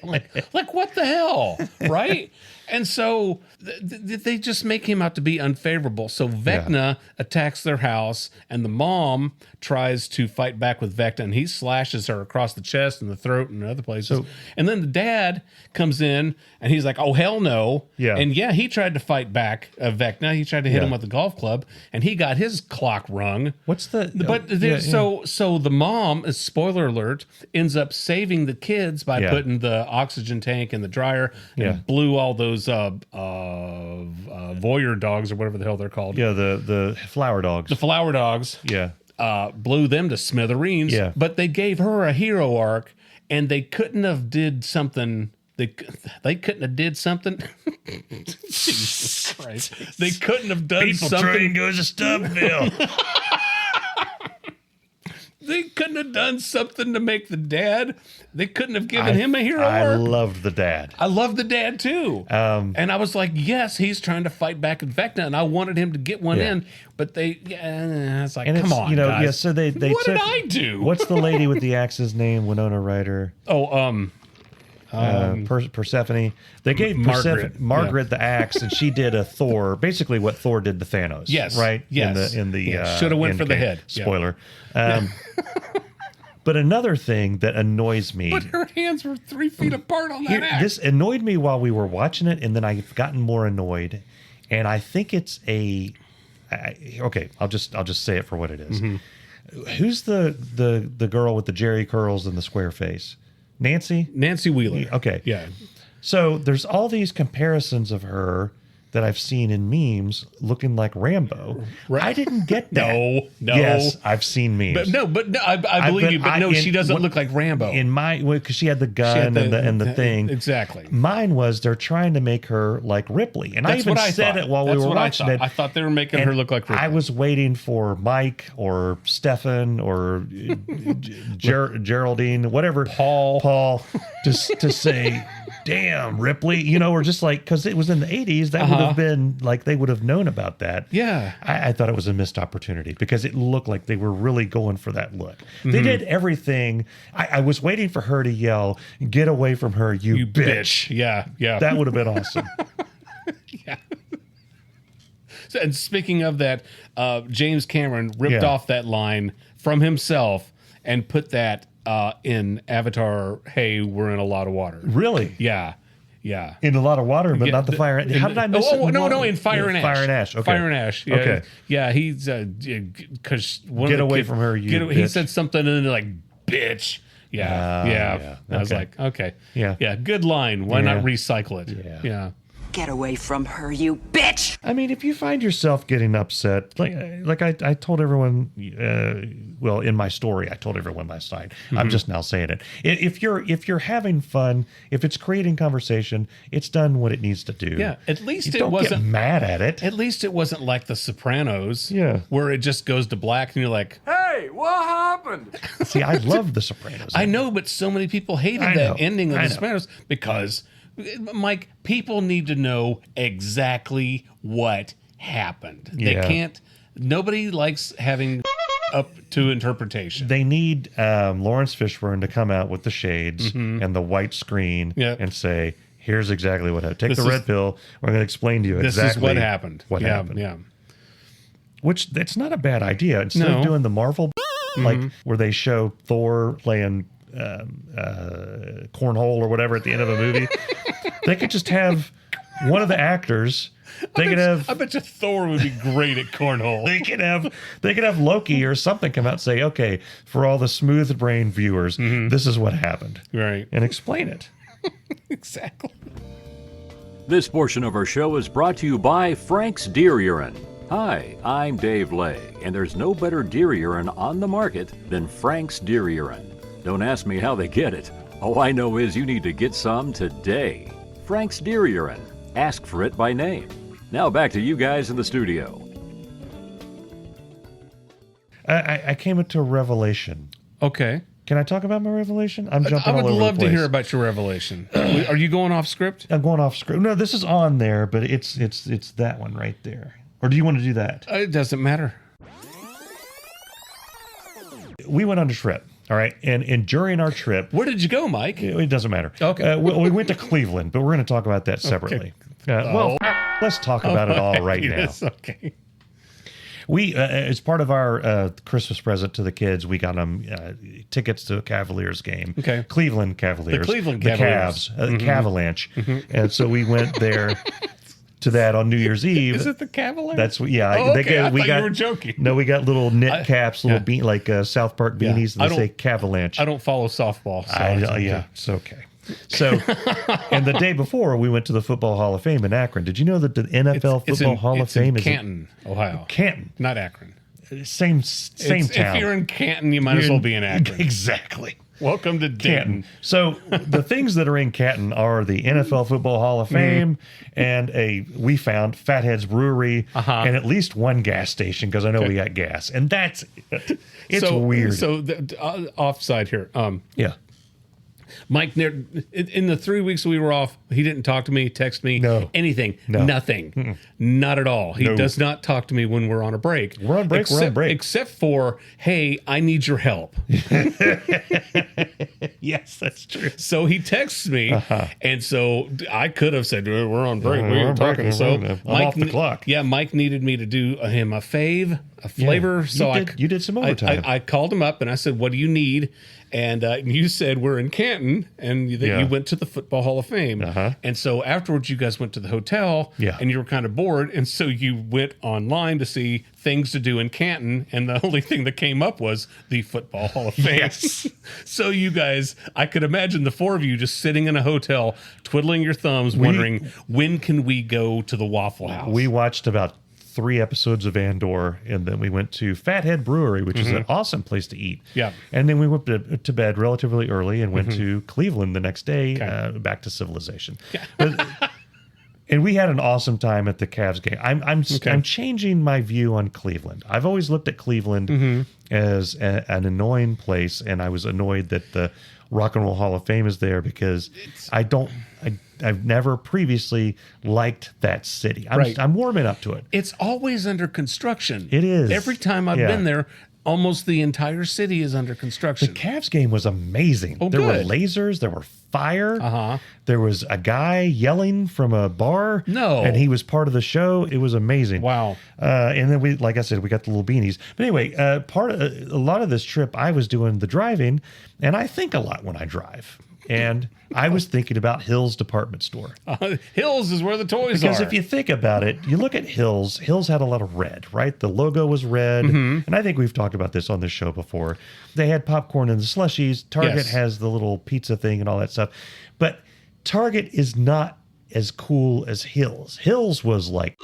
Speaker 1: like what the hell, right? And so they just make him out to be unfavorable. So Vecna attacks their house, and the mom tries to fight back with Vecna, and he slashes her across the chest and the throat and other places. And then the dad comes in, and he's like, "Oh hell no!"
Speaker 2: Yeah.
Speaker 1: And he tried to fight back Vecna. He tried to hit him with a golf club, and he got his clock rung.
Speaker 2: What's the?
Speaker 1: So the mom, spoiler alert, ends up saving the kids by putting the oxygen tank in the dryer and blew all those voyeur dogs or whatever the hell they're called.
Speaker 2: Yeah, the flower dogs.
Speaker 1: The flower dogs.
Speaker 2: Yeah.
Speaker 1: Blew them to smithereens.
Speaker 2: Yeah.
Speaker 1: But they gave her a hero arc, and they couldn't have did something. They couldn't have did something. Jesus Christ. They couldn't have done something.
Speaker 2: Train goes to Stubbville.
Speaker 1: They couldn't have done something to make the dad. They couldn't have given him a hero
Speaker 2: I
Speaker 1: arc.
Speaker 2: loved the dad.
Speaker 1: I loved the dad too. And I was like, yes, he's trying to fight back with Vecna, and I wanted him to get one in, but it's like, come on, guys.
Speaker 2: Yeah, so they
Speaker 1: what did I do?
Speaker 2: What's the lady with the axe's name? Winona Ryder. Persephone. They gave Margaret the axe, and she did a Thor, basically what Thor did to Thanos.
Speaker 1: Yes,
Speaker 2: right.
Speaker 1: Yes,
Speaker 2: in the
Speaker 1: should have went for the head.
Speaker 2: Spoiler. But another thing that annoys me.
Speaker 1: But her hands were 3 feet apart on that axe.
Speaker 2: This annoyed me while we were watching it, and then I've gotten more annoyed, and I think it's okay. I'll just say it for what it is. Mm-hmm. Who's the girl with the jerry curls and the square face? Nancy
Speaker 1: Wheeler.
Speaker 2: Okay.
Speaker 1: Yeah.
Speaker 2: So there's all these comparisons of her that I've seen in memes looking like Rambo.
Speaker 1: Right.
Speaker 2: I didn't get that.
Speaker 1: No.
Speaker 2: Yes, I've seen memes.
Speaker 1: But I believe you. But she doesn't look like Rambo.
Speaker 2: In because she had the gun and the thing.
Speaker 1: Exactly.
Speaker 2: Mine was they're trying to make her like Ripley, and
Speaker 1: That's
Speaker 2: I even said it while we were watching it.
Speaker 1: I thought they were making her look like Ripley.
Speaker 2: I was waiting for Mike or Stefan or Geraldine, whatever, Paul, to say, damn, Ripley, you know, or just like, because it was in the 80s, that would have been like, they would have known about that.
Speaker 1: Yeah.
Speaker 2: I thought it was a missed opportunity because it looked like they were really going for that look. They did everything. I was waiting for her to yell, "Get away from her, you bitch."
Speaker 1: Yeah.
Speaker 2: That would have been awesome.
Speaker 1: Yeah. So, and speaking of that, James Cameron ripped off that line from himself and put that in Avatar. Hey, we're in a lot of water.
Speaker 2: Really?
Speaker 1: Yeah.
Speaker 2: In a lot of water, but not the fire. How did I miss it?
Speaker 1: No, in Fire and Ash.
Speaker 2: Fire and Ash. Okay.
Speaker 1: Fire and Ash. Yeah.
Speaker 2: Okay.
Speaker 1: Yeah, he's because
Speaker 2: Get away from her, you
Speaker 1: He
Speaker 2: bitch.
Speaker 1: said something and they're like, bitch. Yeah. I was
Speaker 2: Okay.
Speaker 1: like, okay.
Speaker 2: Yeah.
Speaker 1: Good line. Why not recycle it? Yeah.
Speaker 8: Get away from her, you bitch!
Speaker 2: I mean, if you find yourself getting upset, like I told everyone, well, in my story, I told everyone last night. I'm just now saying it. If you're having fun, if it's creating conversation, it's done what it needs to do.
Speaker 1: Yeah. At least it
Speaker 2: Don't
Speaker 1: wasn't
Speaker 2: get mad at it.
Speaker 1: At least it wasn't like The Sopranos.
Speaker 2: Yeah.
Speaker 1: Where it just goes to black and you're like,
Speaker 7: Hey, what happened?
Speaker 2: See, I love The Sopranos.
Speaker 1: I know, but so many people hated
Speaker 2: I
Speaker 1: that
Speaker 2: know.
Speaker 1: ending of
Speaker 2: I
Speaker 1: The
Speaker 2: know.
Speaker 1: Sopranos because, Mike, people need to know exactly what happened. They
Speaker 2: Yeah.
Speaker 1: can't. Nobody likes having up to interpretation.
Speaker 2: They need Lawrence Fishburne to come out with the shades and the white screen and say, "Here's exactly what happened. Take the red pill. We're going to explain to you
Speaker 1: This
Speaker 2: exactly
Speaker 1: is what happened.
Speaker 2: What happened."
Speaker 1: Yeah.
Speaker 2: Which it's not a bad idea. Instead
Speaker 1: No.
Speaker 2: of doing the Marvel like where they show Thor playing cornhole or whatever at the end of a movie, they could just have one of the actors.
Speaker 1: I bet you Thor would be great at cornhole.
Speaker 2: They could have Loki or something come out and say, "Okay, for all the smooth brain viewers, this is what happened,"
Speaker 1: Right.
Speaker 2: and explain it.
Speaker 1: Exactly.
Speaker 5: This portion of our show is brought to you by Frank's Deer Urine. Hi, I'm Dave Lay, and there's no better deer urine on the market than Frank's Deer Urine. Don't ask me how they get it. All I know is you need to get some today. Frank's Deer Urine. Ask for it by name. Now back to you guys in the studio.
Speaker 2: I came into a revelation.
Speaker 1: Okay.
Speaker 2: Can I talk about my revelation? I'm jumping
Speaker 1: I would
Speaker 2: all over
Speaker 1: love
Speaker 2: the
Speaker 1: to
Speaker 2: place.
Speaker 1: hear about your revelation. Are you going off script?
Speaker 2: I'm going off script. No, this is on there, but it's that one right there. Or do you want to do that?
Speaker 1: It doesn't matter.
Speaker 2: We went on a trip, all right? And during our trip,
Speaker 1: Where did you go, Mike?
Speaker 2: it doesn't matter.
Speaker 1: Okay.
Speaker 2: We went to Cleveland, but we're going to talk about that separately. Well, let's talk about it all right now.
Speaker 1: Yes, okay.
Speaker 2: We, as part of our Christmas present to the kids, we got them tickets to a Cavaliers game.
Speaker 1: Okay.
Speaker 2: Cleveland Cavaliers.
Speaker 1: The Cleveland
Speaker 2: the
Speaker 1: Cavaliers.
Speaker 2: Cavs, Cavalanche. And so we went there to that on New Year's Eve.
Speaker 1: Is it the Cavaliers?
Speaker 2: That's what. Yeah,
Speaker 1: Oh, okay. I thought you were joking.
Speaker 2: No, we got little knit caps, little bean like South Park beanies.
Speaker 1: I
Speaker 2: And they
Speaker 1: don't-
Speaker 2: say Cavalanche.
Speaker 1: I don't follow softball. So
Speaker 2: I know, yeah, it's okay. So, and the day before, we went to the Football Hall of Fame in Akron. Did you know that the NFL Football Hall of Fame
Speaker 1: in
Speaker 2: is
Speaker 1: Canton, Ohio?
Speaker 2: Canton,
Speaker 1: Not Akron.
Speaker 2: same
Speaker 1: It's-
Speaker 2: town.
Speaker 1: If you're in Canton, you might as well be in Akron.
Speaker 2: Exactly.
Speaker 1: Welcome to Denton.
Speaker 2: Canton. So the things that are in Canton are the NFL Football Hall of Fame and we found Fathead's Brewery and at least one gas station because I know we got gas, and that's it. It's weird.
Speaker 1: So offside here.
Speaker 2: Yeah.
Speaker 1: Mike, in the 3 weeks we were off, he didn't talk to me, text me, anything, nothing, not at all. He does not talk to me when we're on a break.
Speaker 2: We're on break.
Speaker 1: Except for, hey, I need your help.
Speaker 2: Yes, that's true.
Speaker 1: So he texts me, and so I could have said, we're on break.
Speaker 2: We're
Speaker 1: We were
Speaker 2: on break.
Speaker 1: talking. So
Speaker 2: I'm
Speaker 1: Mike,
Speaker 2: off the clock.
Speaker 1: Yeah, Mike needed me to do him a flavor. So
Speaker 2: you did some overtime.
Speaker 1: I called him up and I said, what do you need? And you said we're in Canton, and that you went to the Football Hall of Fame. And so afterwards, you guys went to the hotel, and you were kind of bored, and so you went online to see things to do in Canton, and the only thing that came up was the Football Hall of Fame.
Speaker 2: Yes.
Speaker 1: So you guys, I could imagine the four of you just sitting in a hotel, twiddling your thumbs, wondering when can we go to the Waffle House.
Speaker 2: We watched about 3 episodes of Andor, and then we went to Fathead Brewery, which is an awesome place to eat.
Speaker 1: Yeah.
Speaker 2: And then we went to bed relatively early and went to Cleveland the next day, back to civilization. Yeah. And we had an awesome time at the Cavs game. I'm changing my view on Cleveland. I've always looked at Cleveland as an annoying place, and I was annoyed that the Rock and Roll Hall of Fame is there because I've never previously liked that city. I'm warming up to it.
Speaker 1: It's always under construction.
Speaker 2: It is.
Speaker 1: Every time I've been there, almost the entire city is under construction.
Speaker 2: The Cavs game was amazing. There were lasers. There were fire. There was a guy yelling from a bar.
Speaker 1: No.
Speaker 2: And he was part of the show. It was amazing.
Speaker 1: Wow.
Speaker 2: And then like I said, we got the little beanies. But anyway, a lot of this trip, I was doing the driving, and I think a lot when I drive. And I was thinking about Hills Department Store.
Speaker 1: Hills is where the toys
Speaker 2: Because
Speaker 1: are.
Speaker 2: if you think about it, you look at Hills. Hills had a lot of red, right? The logo was red. And I think we've talked about this on this show before. They had popcorn and the slushies. Target has the little pizza thing and all that stuff. But Target is not as cool as Hills. Hills was like...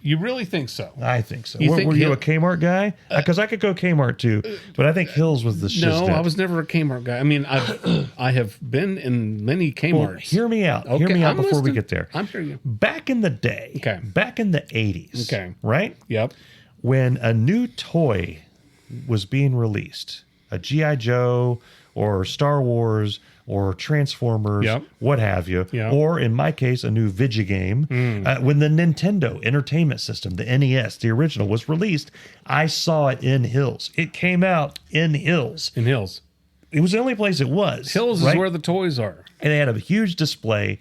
Speaker 1: You really think so?
Speaker 2: I think so.
Speaker 1: Were
Speaker 2: you a Kmart guy? Because I could go Kmart too, but I think Hills was the shit.
Speaker 1: No, I was never a Kmart guy. I mean, I have been in many Kmarts.
Speaker 2: Well, hear me out.
Speaker 1: Okay,
Speaker 2: Hear me out
Speaker 1: I'm
Speaker 2: before we
Speaker 1: listening.
Speaker 2: get there.
Speaker 1: I'm hearing you.
Speaker 2: Back in the day, back in the 80s, right?
Speaker 1: Yep.
Speaker 2: When a new toy was being released, a G.I. Joe or Star Wars or Transformers, what have you, or in my case, a new Vidya game. When the Nintendo Entertainment System, the NES, the original, was released, I saw it in Hills. It came out in Hills.
Speaker 1: In Hills.
Speaker 2: It was the only place it was.
Speaker 1: Hills is where the toys are.
Speaker 2: And they had a huge display.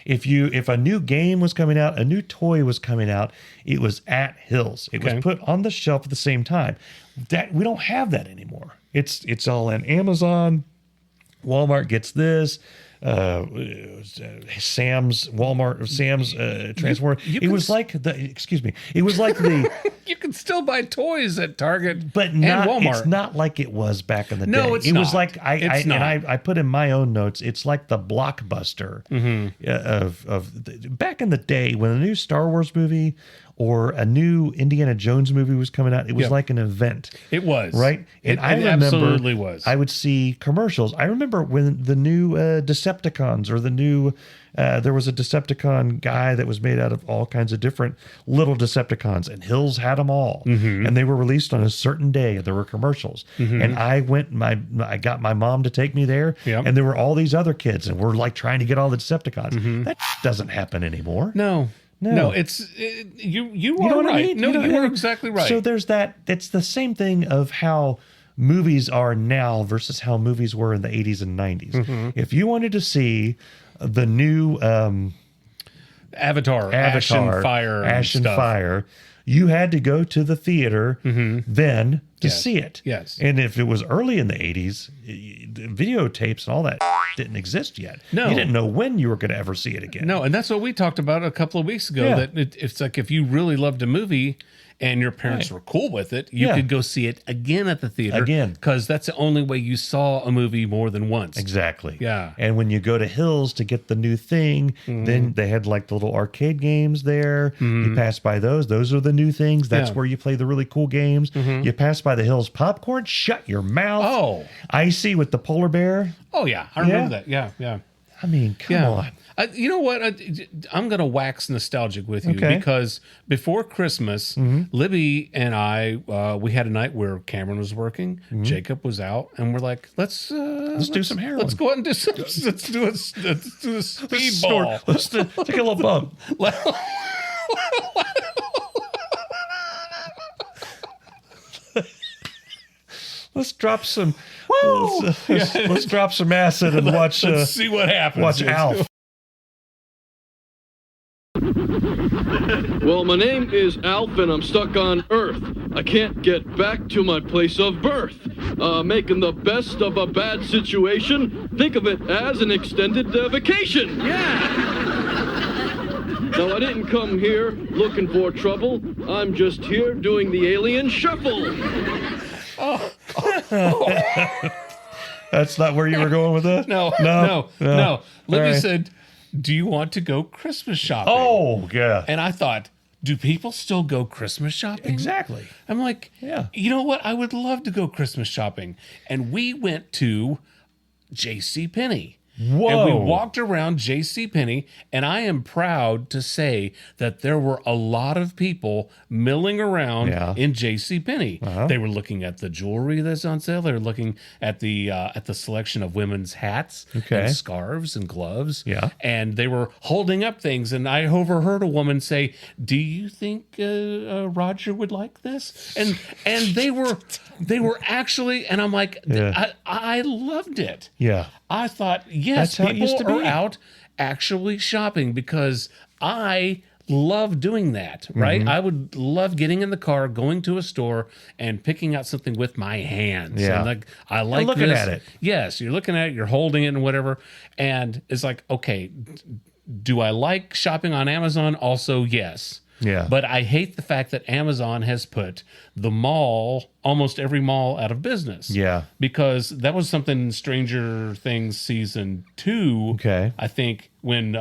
Speaker 2: If a new game was coming out, a new toy was coming out, it was at Hills. It was put on the shelf at the same time. That we don't have that anymore. It's all in Amazon. Walmart gets this. Sam's Transformer. It was like the
Speaker 1: You can still buy toys at Target,
Speaker 2: but not,
Speaker 1: and Walmart.
Speaker 2: It's not like it was back in the day.
Speaker 1: No, it's
Speaker 2: it
Speaker 1: not.
Speaker 2: was like I put in my own notes. It's like the Blockbuster of back in the day when a new Star Wars movie or a new Indiana Jones movie was coming out. It was like an event.
Speaker 1: It was,
Speaker 2: right, and I remember
Speaker 1: absolutely was.
Speaker 2: I would see commercials. I remember when the new Decepticons or the new. There was a Decepticon guy that was made out of all kinds of different little Decepticons, and Hills had them all, and they were released on a certain day. There were commercials, and I got my mom to take me there, and there were all these other kids, and we're like trying to get all the Decepticons. That doesn't happen anymore.
Speaker 1: No, you
Speaker 2: know
Speaker 1: are
Speaker 2: what
Speaker 1: right.
Speaker 2: I mean?
Speaker 1: No, you are exactly right.
Speaker 2: So there's that. It's the same thing of how movies are now versus how movies were in the 80s and 90s. If you wanted to see the new
Speaker 1: Avatar, Ash and Fire,
Speaker 2: you had to go to the theater then to see it.
Speaker 1: Yes.
Speaker 2: And if it was early in the 80s, videotapes and all that didn't exist yet.
Speaker 1: No.
Speaker 2: You didn't know when you were going to ever see it again.
Speaker 1: No, and that's what we talked about a couple of weeks ago, that it's like if you really loved a movie and your parents were cool with it, you could go see it again at the theater.
Speaker 2: Again.
Speaker 1: Because that's the only way you saw a movie more than once.
Speaker 2: Exactly.
Speaker 1: Yeah.
Speaker 2: And when you go to Hills to get the new thing, then they had like the little arcade games there. You pass by those. Those are the new things. That's where you play the really cool games. You pass by the Hills popcorn. Shut your mouth.
Speaker 1: Oh.
Speaker 2: Icy with the polar bear.
Speaker 1: Oh, yeah. I remember that. Yeah.
Speaker 2: I mean, come on.
Speaker 1: You know what? I'm going to wax nostalgic with you because before Christmas, Libby and I, we had a night where Cameron was working, Jacob was out, and we're like, let's
Speaker 2: do some heroin.
Speaker 1: Let's go out and do some. Let's do a speedball.
Speaker 2: Let's take a little bump. Let's drop some. Let's drop some acid and watch.
Speaker 1: Let's see what happens.
Speaker 2: Watch Alf.
Speaker 9: Well, my name is Alf, and I'm stuck on Earth. I can't get back to my place of birth. Making the best of a bad situation. Think of it as an extended vacation. Yeah. Now, I didn't come here looking for trouble. I'm just here doing the alien shuffle.
Speaker 2: That's not where you were going with that?
Speaker 1: No. Libby said, do you want to go Christmas shopping?
Speaker 2: Oh, yeah.
Speaker 1: And I thought, do people still go Christmas shopping?
Speaker 2: Exactly.
Speaker 1: I'm like, you know what? I would love to go Christmas shopping. And we went to JCPenney.
Speaker 2: Whoa.
Speaker 1: And we walked around JCPenney, and I am proud to say that there were a lot of people milling around in JCPenney. They were looking at the jewelry that's on sale. They were looking at the selection of women's hats and scarves and gloves.
Speaker 2: Yeah.
Speaker 1: And they were holding up things, and I overheard a woman say, "Do you think Roger would like this?" And they were actually, and I'm like, I loved it.
Speaker 2: Yeah.
Speaker 1: I thought, yes,
Speaker 2: That's how it used
Speaker 1: people
Speaker 2: to be.
Speaker 1: are out actually shopping because I love doing that, right? I would love getting in the car, going to a store, and picking out something with my hands.
Speaker 2: Yeah.
Speaker 1: And like, I like
Speaker 2: looking
Speaker 1: this.
Speaker 2: at it.
Speaker 1: Yes, you're looking at it, you're holding it and whatever. And it's like, okay, do I like shopping on Amazon? Also, yes.
Speaker 2: Yeah.
Speaker 1: But I hate the fact that Amazon has put the mall, almost every mall, out of business.
Speaker 2: Yeah.
Speaker 1: Because that was something in Stranger Things season 2.
Speaker 2: Okay.
Speaker 1: I think when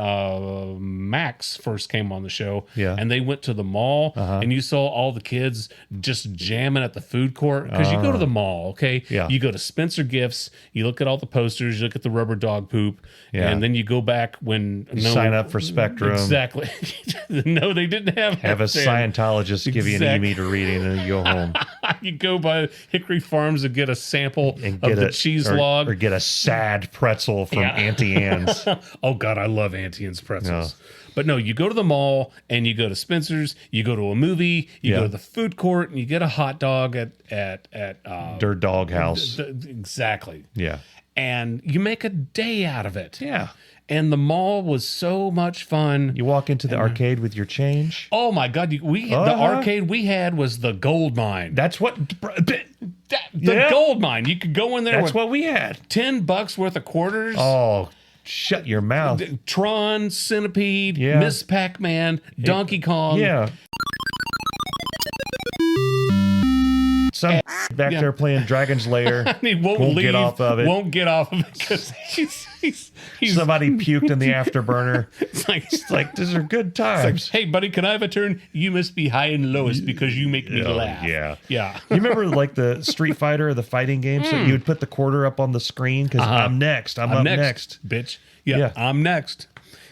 Speaker 1: Max first came on the show.
Speaker 2: Yeah.
Speaker 1: And they went to the mall and you saw all the kids just jamming at the food court. Because you go to the mall, okay?
Speaker 2: Yeah.
Speaker 1: You go to Spencer Gifts, you look at all the posters, you look at the rubber dog poop, and then you go back when
Speaker 2: sign up for Spectrum.
Speaker 1: Exactly. No, they didn't have
Speaker 2: a
Speaker 1: that then.
Speaker 2: Scientologist give you an e-meter reading and then you go home.
Speaker 1: You go by Hickory Farms and get a sample
Speaker 2: And
Speaker 1: of
Speaker 2: get
Speaker 1: the
Speaker 2: a
Speaker 1: cheese
Speaker 2: or,
Speaker 1: log.
Speaker 2: Or get a sad pretzel from Auntie Anne's.
Speaker 1: Oh, God, I love Auntie Anne's pretzels. But no, you go to the mall and you go to Spencer's, you go to a movie, you go to the food court, and you get a hot dog at
Speaker 2: Dirt Dog House.
Speaker 1: Exactly.
Speaker 2: Yeah.
Speaker 1: And you make a day out of it.
Speaker 2: Yeah.
Speaker 1: And the mall was so much fun.
Speaker 2: You walk into the arcade with your change.
Speaker 1: Oh my God! The arcade we had was the gold mine.
Speaker 2: That's what
Speaker 1: The gold mine. You could go in there.
Speaker 2: That's what we had.
Speaker 1: $10 worth of quarters.
Speaker 2: Oh, shut your mouth.
Speaker 1: Tron, Centipede, Miss Pac-Man, Donkey Kong.
Speaker 2: Yeah. Some back there playing Dragon's Lair.
Speaker 1: And he won't leave,
Speaker 2: get off of it.
Speaker 1: Won't get off of it because he's
Speaker 2: Somebody puked in the afterburner.
Speaker 1: It's
Speaker 2: like these are good times.
Speaker 1: Hey, buddy, can I have a turn? You must be high and lowest because you make me laugh.
Speaker 2: Yeah.
Speaker 1: Yeah.
Speaker 2: You remember like the Street Fighter, the fighting game? So you would put the quarter up on the screen because I'm next. I'm up next.
Speaker 1: Bitch. Yeah, I'm next.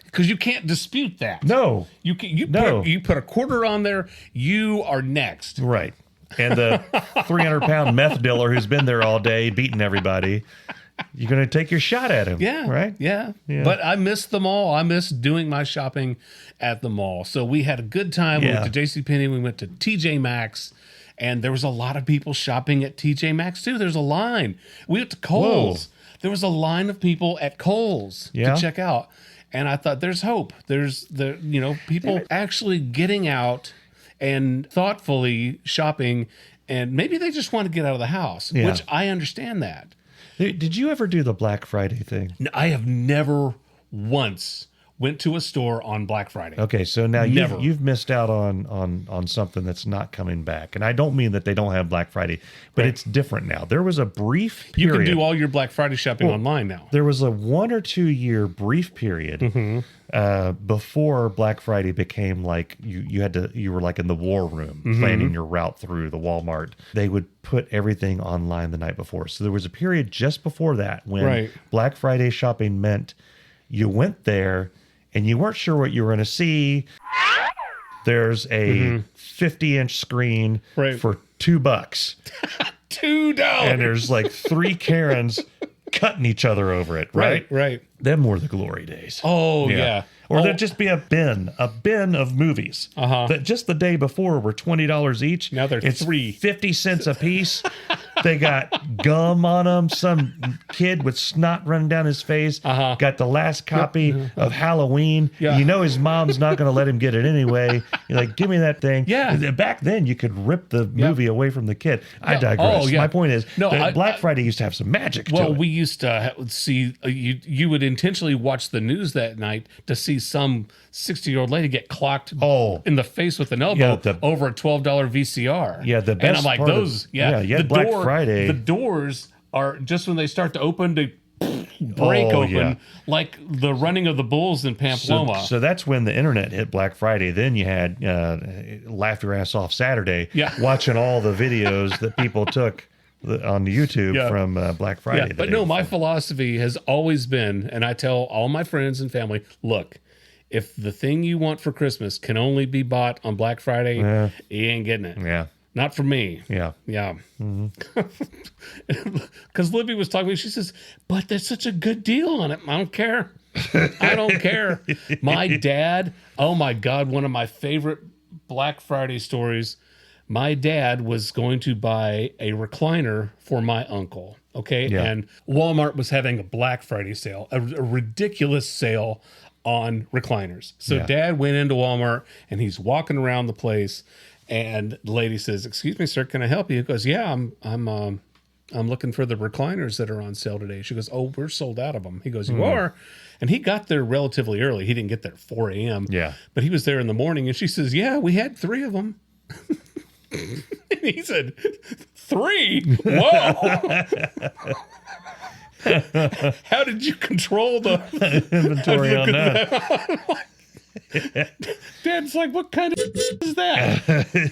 Speaker 1: Because you can't dispute that.
Speaker 2: No.
Speaker 1: You put a quarter on there, you are next.
Speaker 2: Right. And the 300-pound meth dealer who's been there all day beating everybody, you're going to take your shot at him.
Speaker 1: Yeah.
Speaker 2: Right?
Speaker 1: Yeah. But I miss the mall. I miss doing my shopping at the mall. So we had a good time. We went to JCPenney. We went to TJ Maxx. And there was a lot of people shopping at TJ Maxx, too. There's a line. We went to Kohl's. Whoa. There was a line of people at Kohl's to check out. And I thought, there's hope. There's people actually getting out and thoughtfully shopping, and maybe they just want to get out of the house, which I understand that.
Speaker 2: Did you ever do the Black Friday thing?
Speaker 1: No, I have never once went to a store on Black Friday.
Speaker 2: Okay, so now you've missed out on something that's not coming back. And I don't mean that they don't have Black Friday, but it's different now. There was a brief period.
Speaker 1: You can do all your Black Friday shopping online now.
Speaker 2: There was a 1 or 2 year brief period before Black Friday became like you were like in the war room planning your route through the Walmart. They would put everything online the night before. So there was a period just before that when Black Friday shopping meant you went there and you weren't sure what you were going to see. There's a 50-inch screen for $2.
Speaker 1: $2.
Speaker 2: And there's like 3 Karens cutting each other over it, right?
Speaker 1: Right.
Speaker 2: Them were the glory days.
Speaker 1: Oh, yeah.
Speaker 2: Or there'd just be a bin of movies that just the day before were $20 each.
Speaker 1: Now they're
Speaker 2: 50 cents a piece. They got gum on them. Some kid with snot running down his face got the last copy of Halloween.
Speaker 1: Yeah.
Speaker 2: You know his mom's not going to let him get it anyway. You're like, give me that thing.
Speaker 1: Yeah.
Speaker 2: Back then, you could rip the movie away from the kid. I digress.
Speaker 1: Oh, yeah.
Speaker 2: My point is,
Speaker 1: No,
Speaker 2: Black Friday used to have some magic to it.
Speaker 1: Well, we used to see, you would intentionally watch the news that night to see some 60-year-old lady get clocked in the face with an elbow over a $12 VCR.
Speaker 2: Yeah, the best
Speaker 1: and I'm like,
Speaker 2: part
Speaker 1: those,
Speaker 2: you had Black Friday.
Speaker 1: The doors are just when they start to open, to break open, like the running of the bulls in Pamplona.
Speaker 2: So that's when the internet hit Black Friday. Then you had Laugh Your Ass Off Saturday, watching all the videos that people took on YouTube from Black Friday.
Speaker 1: Yeah, but no, my philosophy has always been, and I tell all my friends and family, look, if the thing you want for Christmas can only be bought on Black Friday, you ain't getting it.
Speaker 2: Yeah.
Speaker 1: Not for me.
Speaker 2: Yeah.
Speaker 1: Yeah. Because Libby was talking to me. She says, but there's such a good deal on it. I don't care. I don't care. My dad, oh my God, one of my favorite Black Friday stories. My dad was going to buy a recliner for my uncle. Okay.
Speaker 2: Yeah.
Speaker 1: And Walmart was having a Black Friday sale, a ridiculous sale on recliners. So Dad went into Walmart and he's walking around the place. And the lady says, "Excuse me, sir, can I help you?" He goes, "Yeah, I'm looking for the recliners that are on sale today." She goes, "Oh, we're sold out of them." He goes, "You are?" And he got there relatively early. He didn't get there at 4 a.m.
Speaker 2: Yeah. But
Speaker 1: he was there in the morning. And she says, "Yeah, we had 3 of them." And he said, 3? Whoa. How did you control the
Speaker 2: inventory on that?
Speaker 1: Dad's like, what kind of is that?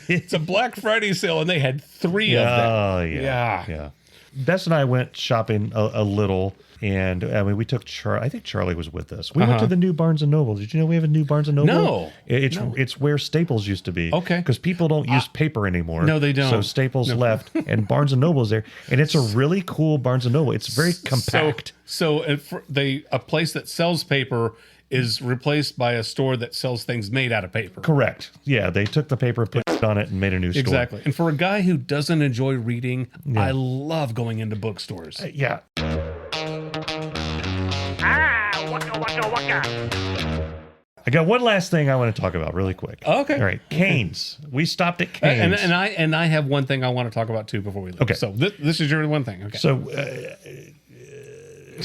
Speaker 1: It's a Black Friday sale, and they had 3 of them.
Speaker 2: Oh, yeah. Bess and I went shopping a little, and I mean, we took Charlie. I think Charlie was with us. We went to the new Barnes & Noble. Did you know we have a new Barnes & Noble?
Speaker 1: No.
Speaker 2: It's where Staples used to be.
Speaker 1: Okay.
Speaker 2: Because people don't use paper anymore.
Speaker 1: No, they don't.
Speaker 2: So Staples left, and Barnes & Noble's there. And it's a really cool Barnes & Noble. It's very compact.
Speaker 1: So a place that sells paper is replaced by a store that sells things made out of paper.
Speaker 2: Correct. Yeah, they took the paper, put it on it, and made a new store.
Speaker 1: Exactly. And for a guy who doesn't enjoy reading, I love going into bookstores.
Speaker 2: Yeah.
Speaker 3: Waka, waka, waka.
Speaker 2: I got one last thing I want to talk about really quick.
Speaker 1: Okay.
Speaker 2: All right. Canes. We stopped at Canes.
Speaker 1: And I have one thing I want to talk about too before we leave.
Speaker 2: Okay.
Speaker 1: So this is your one thing. Okay.
Speaker 2: So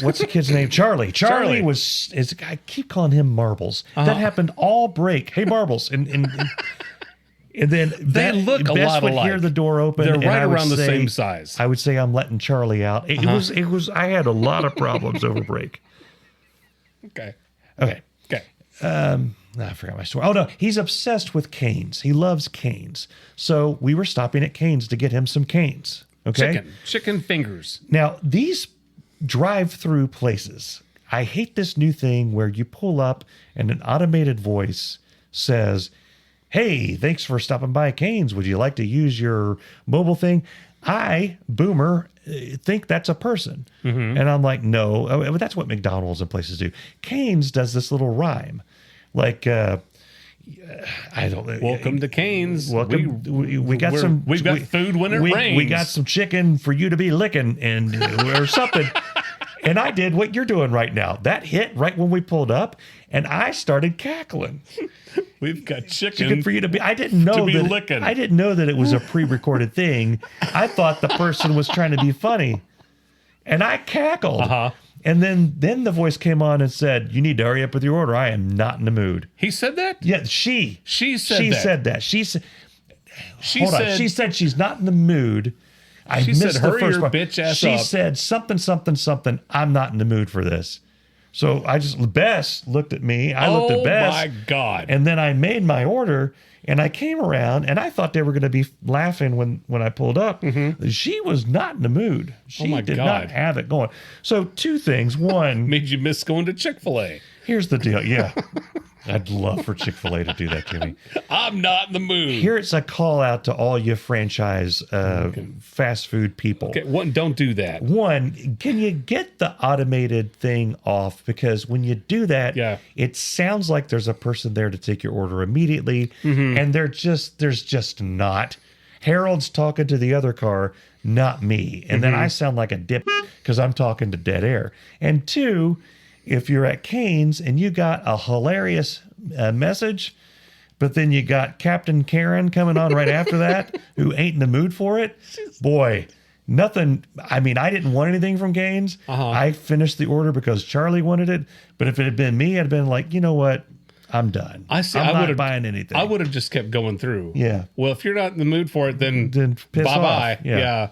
Speaker 2: what's the kid's name? Charlie. Charlie is. I keep calling him Marbles. That happened all break. Hey, Marbles. And then
Speaker 1: they look a lot
Speaker 2: would
Speaker 1: alike.
Speaker 2: Hear the door open.
Speaker 1: They're
Speaker 2: and
Speaker 1: right
Speaker 2: I would
Speaker 1: around the
Speaker 2: say,
Speaker 1: same size.
Speaker 2: I would say I'm letting Charlie out. It was. I had a lot of problems over break.
Speaker 1: Okay.
Speaker 2: I forgot my story. Oh no, he's obsessed with canes. He loves canes. So we were stopping at Canes to get him some canes. Okay.
Speaker 1: Chicken fingers.
Speaker 2: Now these drive-through places. I hate this new thing where you pull up and an automated voice says, "Hey, thanks for stopping by Canes. Would you like to use your mobile thing?" I, boomer, think that's a person. And I'm like, no. That's what McDonald's and places do. Canes does this little rhyme. Like, I don't know.
Speaker 1: Welcome to Canes.
Speaker 2: Welcome. We got some.
Speaker 1: We've got food when it rains.
Speaker 2: We got some chicken for you to be licking and or something. And I did what you're doing right now. That hit right when we pulled up, and I started cackling.
Speaker 1: We've got chicken
Speaker 2: for you to be. I didn't know that.
Speaker 1: Licking.
Speaker 2: I didn't know that it was a pre-recorded thing. I thought the person was trying to be funny, and I cackled. And then the voice came on and said, "You need to hurry up with your order. I am not in the mood."
Speaker 1: He said that?
Speaker 2: Yeah, she said that. She said she's not in the mood. I missed the first part.
Speaker 1: Bitch ass
Speaker 2: she
Speaker 1: up.
Speaker 2: said something. I'm not in the mood for this. So Bess looked at me. I looked at Bess.
Speaker 1: Oh my God.
Speaker 2: And then I made my order and I came around and I thought they were going to be laughing when I pulled up. She was not in the mood. She did not have it going. So 2 things. One.
Speaker 1: Made you miss going to Chick-fil-A.
Speaker 2: Here's the deal. Yeah. I'd love for Chick-fil-A to do that to me.
Speaker 1: I'm not in the mood.
Speaker 2: Here's a call out to all you franchise fast food people.
Speaker 1: Okay, don't do that.
Speaker 2: One, can you get the automated thing off? Because when you do that, it sounds like there's a person there to take your order immediately, and there's just not. Harold's talking to the other car, not me. And then I sound like a dip because I'm talking to dead air. And 2, if you're at Canes and you got a hilarious message, but then you got Captain Karen coming on right after that, who ain't in the mood for it, boy, nothing. I mean, I didn't want anything from Canes. I finished the order because Charlie wanted it. But if it had been me, I'd been like, you know what? I'm done. I'm not buying anything.
Speaker 1: I would have just kept going through.
Speaker 2: Yeah.
Speaker 1: Well, if you're not in the mood for it, then
Speaker 2: piss
Speaker 1: bye-bye.
Speaker 2: off. Yeah.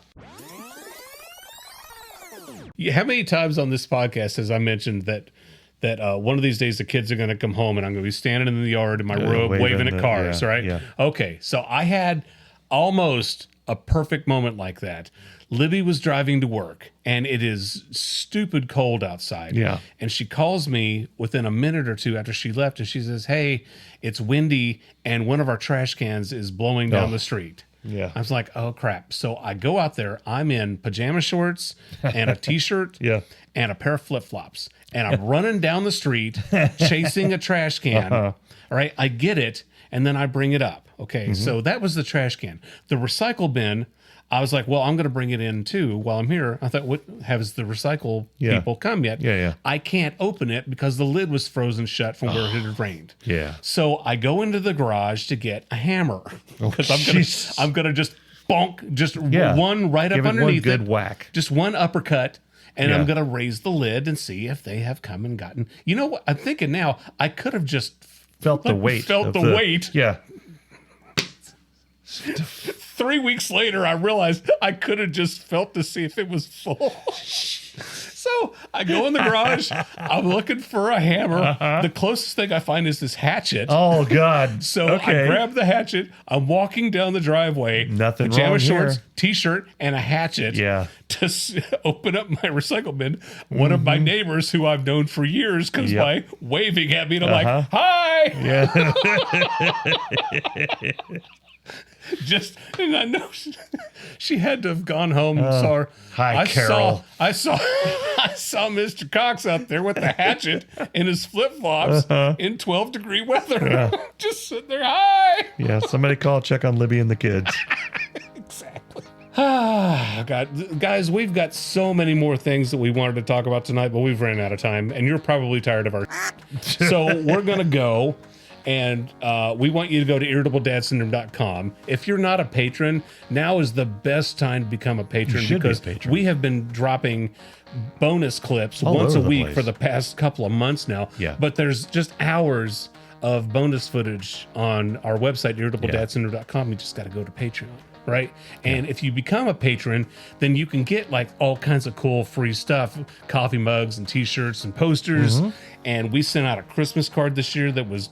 Speaker 1: How many times on this podcast has I mentioned that one of these days the kids are going to come home and I'm going to be standing in the yard in my robe waving at cars, right?
Speaker 2: Yeah.
Speaker 1: Okay, so I had almost a perfect moment like that. Libby was driving to work, and it is stupid cold outside.
Speaker 2: Yeah.
Speaker 1: And she calls me within a minute or two after she left, and she says, hey, it's windy, and one of our trash cans is blowing down the street.
Speaker 2: Yeah.
Speaker 1: I was like, oh, crap. So I go out there. I'm in pajama shorts and a T-shirt and a pair of flip-flops. And I'm running down the street chasing a trash can. All right, I get it, and then I bring it up. Okay, so that was the trash can. The recycle bin, I was like, well, I'm going to bring it in too while I'm here. I thought, what has the recycle people come yet?
Speaker 2: Yeah.
Speaker 1: I can't open it because the lid was frozen shut from where it had rained.
Speaker 2: Yeah.
Speaker 1: So I go into the garage to get a hammer because I'm gonna just bonk, just one right
Speaker 2: Give
Speaker 1: up underneath
Speaker 2: one good whack.
Speaker 1: just one uppercut. And I'm going to raise the lid and see if they have come and gotten. You know what? I'm thinking now, I could have just
Speaker 2: felt the weight.
Speaker 1: Weight.
Speaker 2: Yeah.
Speaker 1: 3 weeks later, I realized I could have just felt to see if it was full. So I go in the garage. I'm looking for a hammer. The closest thing I find is this hatchet.
Speaker 2: Oh, God.
Speaker 1: So I grab the hatchet. I'm walking down the driveway.
Speaker 2: Nothing
Speaker 1: pajama
Speaker 2: wrong
Speaker 1: shorts,
Speaker 2: here.
Speaker 1: T-shirt, and a hatchet.
Speaker 2: Yeah.
Speaker 1: To open up my recycle bin. One of my neighbors, who I've known for years, comes by waving at me, and I'm like, "Hi!"
Speaker 2: Yeah.
Speaker 1: And I know she had to have gone home and saw her.
Speaker 2: Hi, Carol.
Speaker 1: I saw Mr. Cox out there with the hatchet and his flip-flops in 12-degree weather. Just sitting there, hi.
Speaker 2: Yeah, somebody check on Libby and the kids.
Speaker 1: Exactly. God, guys, we've got so many more things that we wanted to talk about tonight, but we've ran out of time, and you're probably tired of our so we're going to go. And we want you to go to irritabledadsyndrome.com. If you're not a patron, now is the best time to become a patron because we have been dropping bonus clips once a week for the past couple of months now.
Speaker 2: Yeah.
Speaker 1: But there's just hours of bonus footage on our website, irritabledadsyndrome.com. You just got to go to Patreon. Right. And if you become a patron, then you can get like all kinds of cool free stuff, coffee mugs and T-shirts and posters. And we sent out a Christmas card this year that was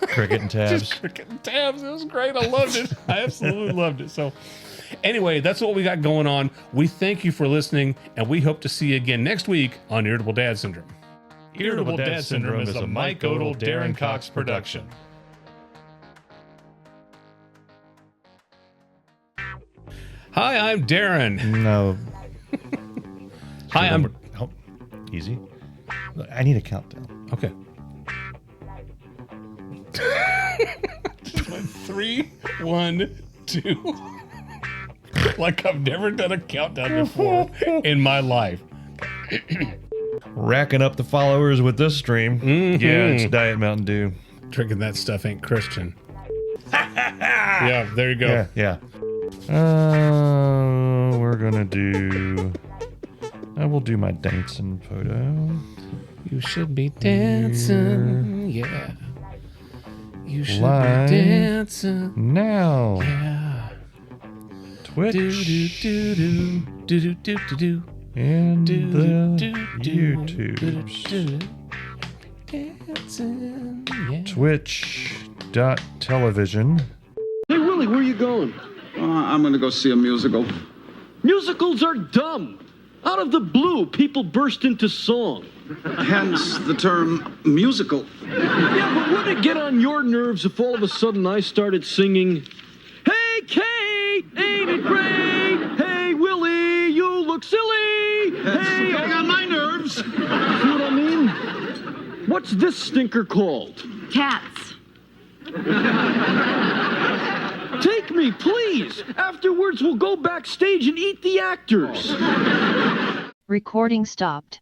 Speaker 2: cricket and tabs.
Speaker 1: Just cricket and tabs. It was great. I loved it. I absolutely loved it. So anyway, that's what we got going on. We thank you for listening, and we hope to see you again next week on Irritable Dad Syndrome.
Speaker 2: Irritable Dad Syndrome is a Mike Odell, Darin Cox production.
Speaker 1: Hi, I'm Darin.
Speaker 2: No.
Speaker 1: Hi, I'm...
Speaker 2: Easy. I need a countdown.
Speaker 1: Okay. 3, 1, 2. Like I've never done a countdown before in my life.
Speaker 2: Racking up the followers with this stream. Yeah, it's Diet Mountain Dew.
Speaker 1: Drinking that stuff ain't Christian. Yeah, there you go.
Speaker 2: Yeah. We're gonna do. I will do my dancing photo.
Speaker 1: You should be dancing. Yeah. You should
Speaker 2: Live
Speaker 1: be dancing
Speaker 2: now.
Speaker 1: Yeah.
Speaker 2: Twitch.
Speaker 1: Do.
Speaker 2: And the YouTubes.
Speaker 1: Dancing. Yeah.
Speaker 2: Twitch.television.
Speaker 9: Hey, Willie, where you going?
Speaker 10: I'm gonna go see a musical.
Speaker 9: Musicals are dumb. Out of the blue, people burst into song.
Speaker 10: Hence the term musical.
Speaker 9: Yeah, but wouldn't it get on your nerves if all of a sudden I started singing, "Hey, Kate, ain't it great? Hey, Willie, you look silly. Hey,
Speaker 10: getting on my nerves."
Speaker 9: See what I mean? What's this stinker called?
Speaker 11: Cats.
Speaker 9: Take me, please. Afterwards, we'll go backstage and eat the actors.
Speaker 11: Recording stopped.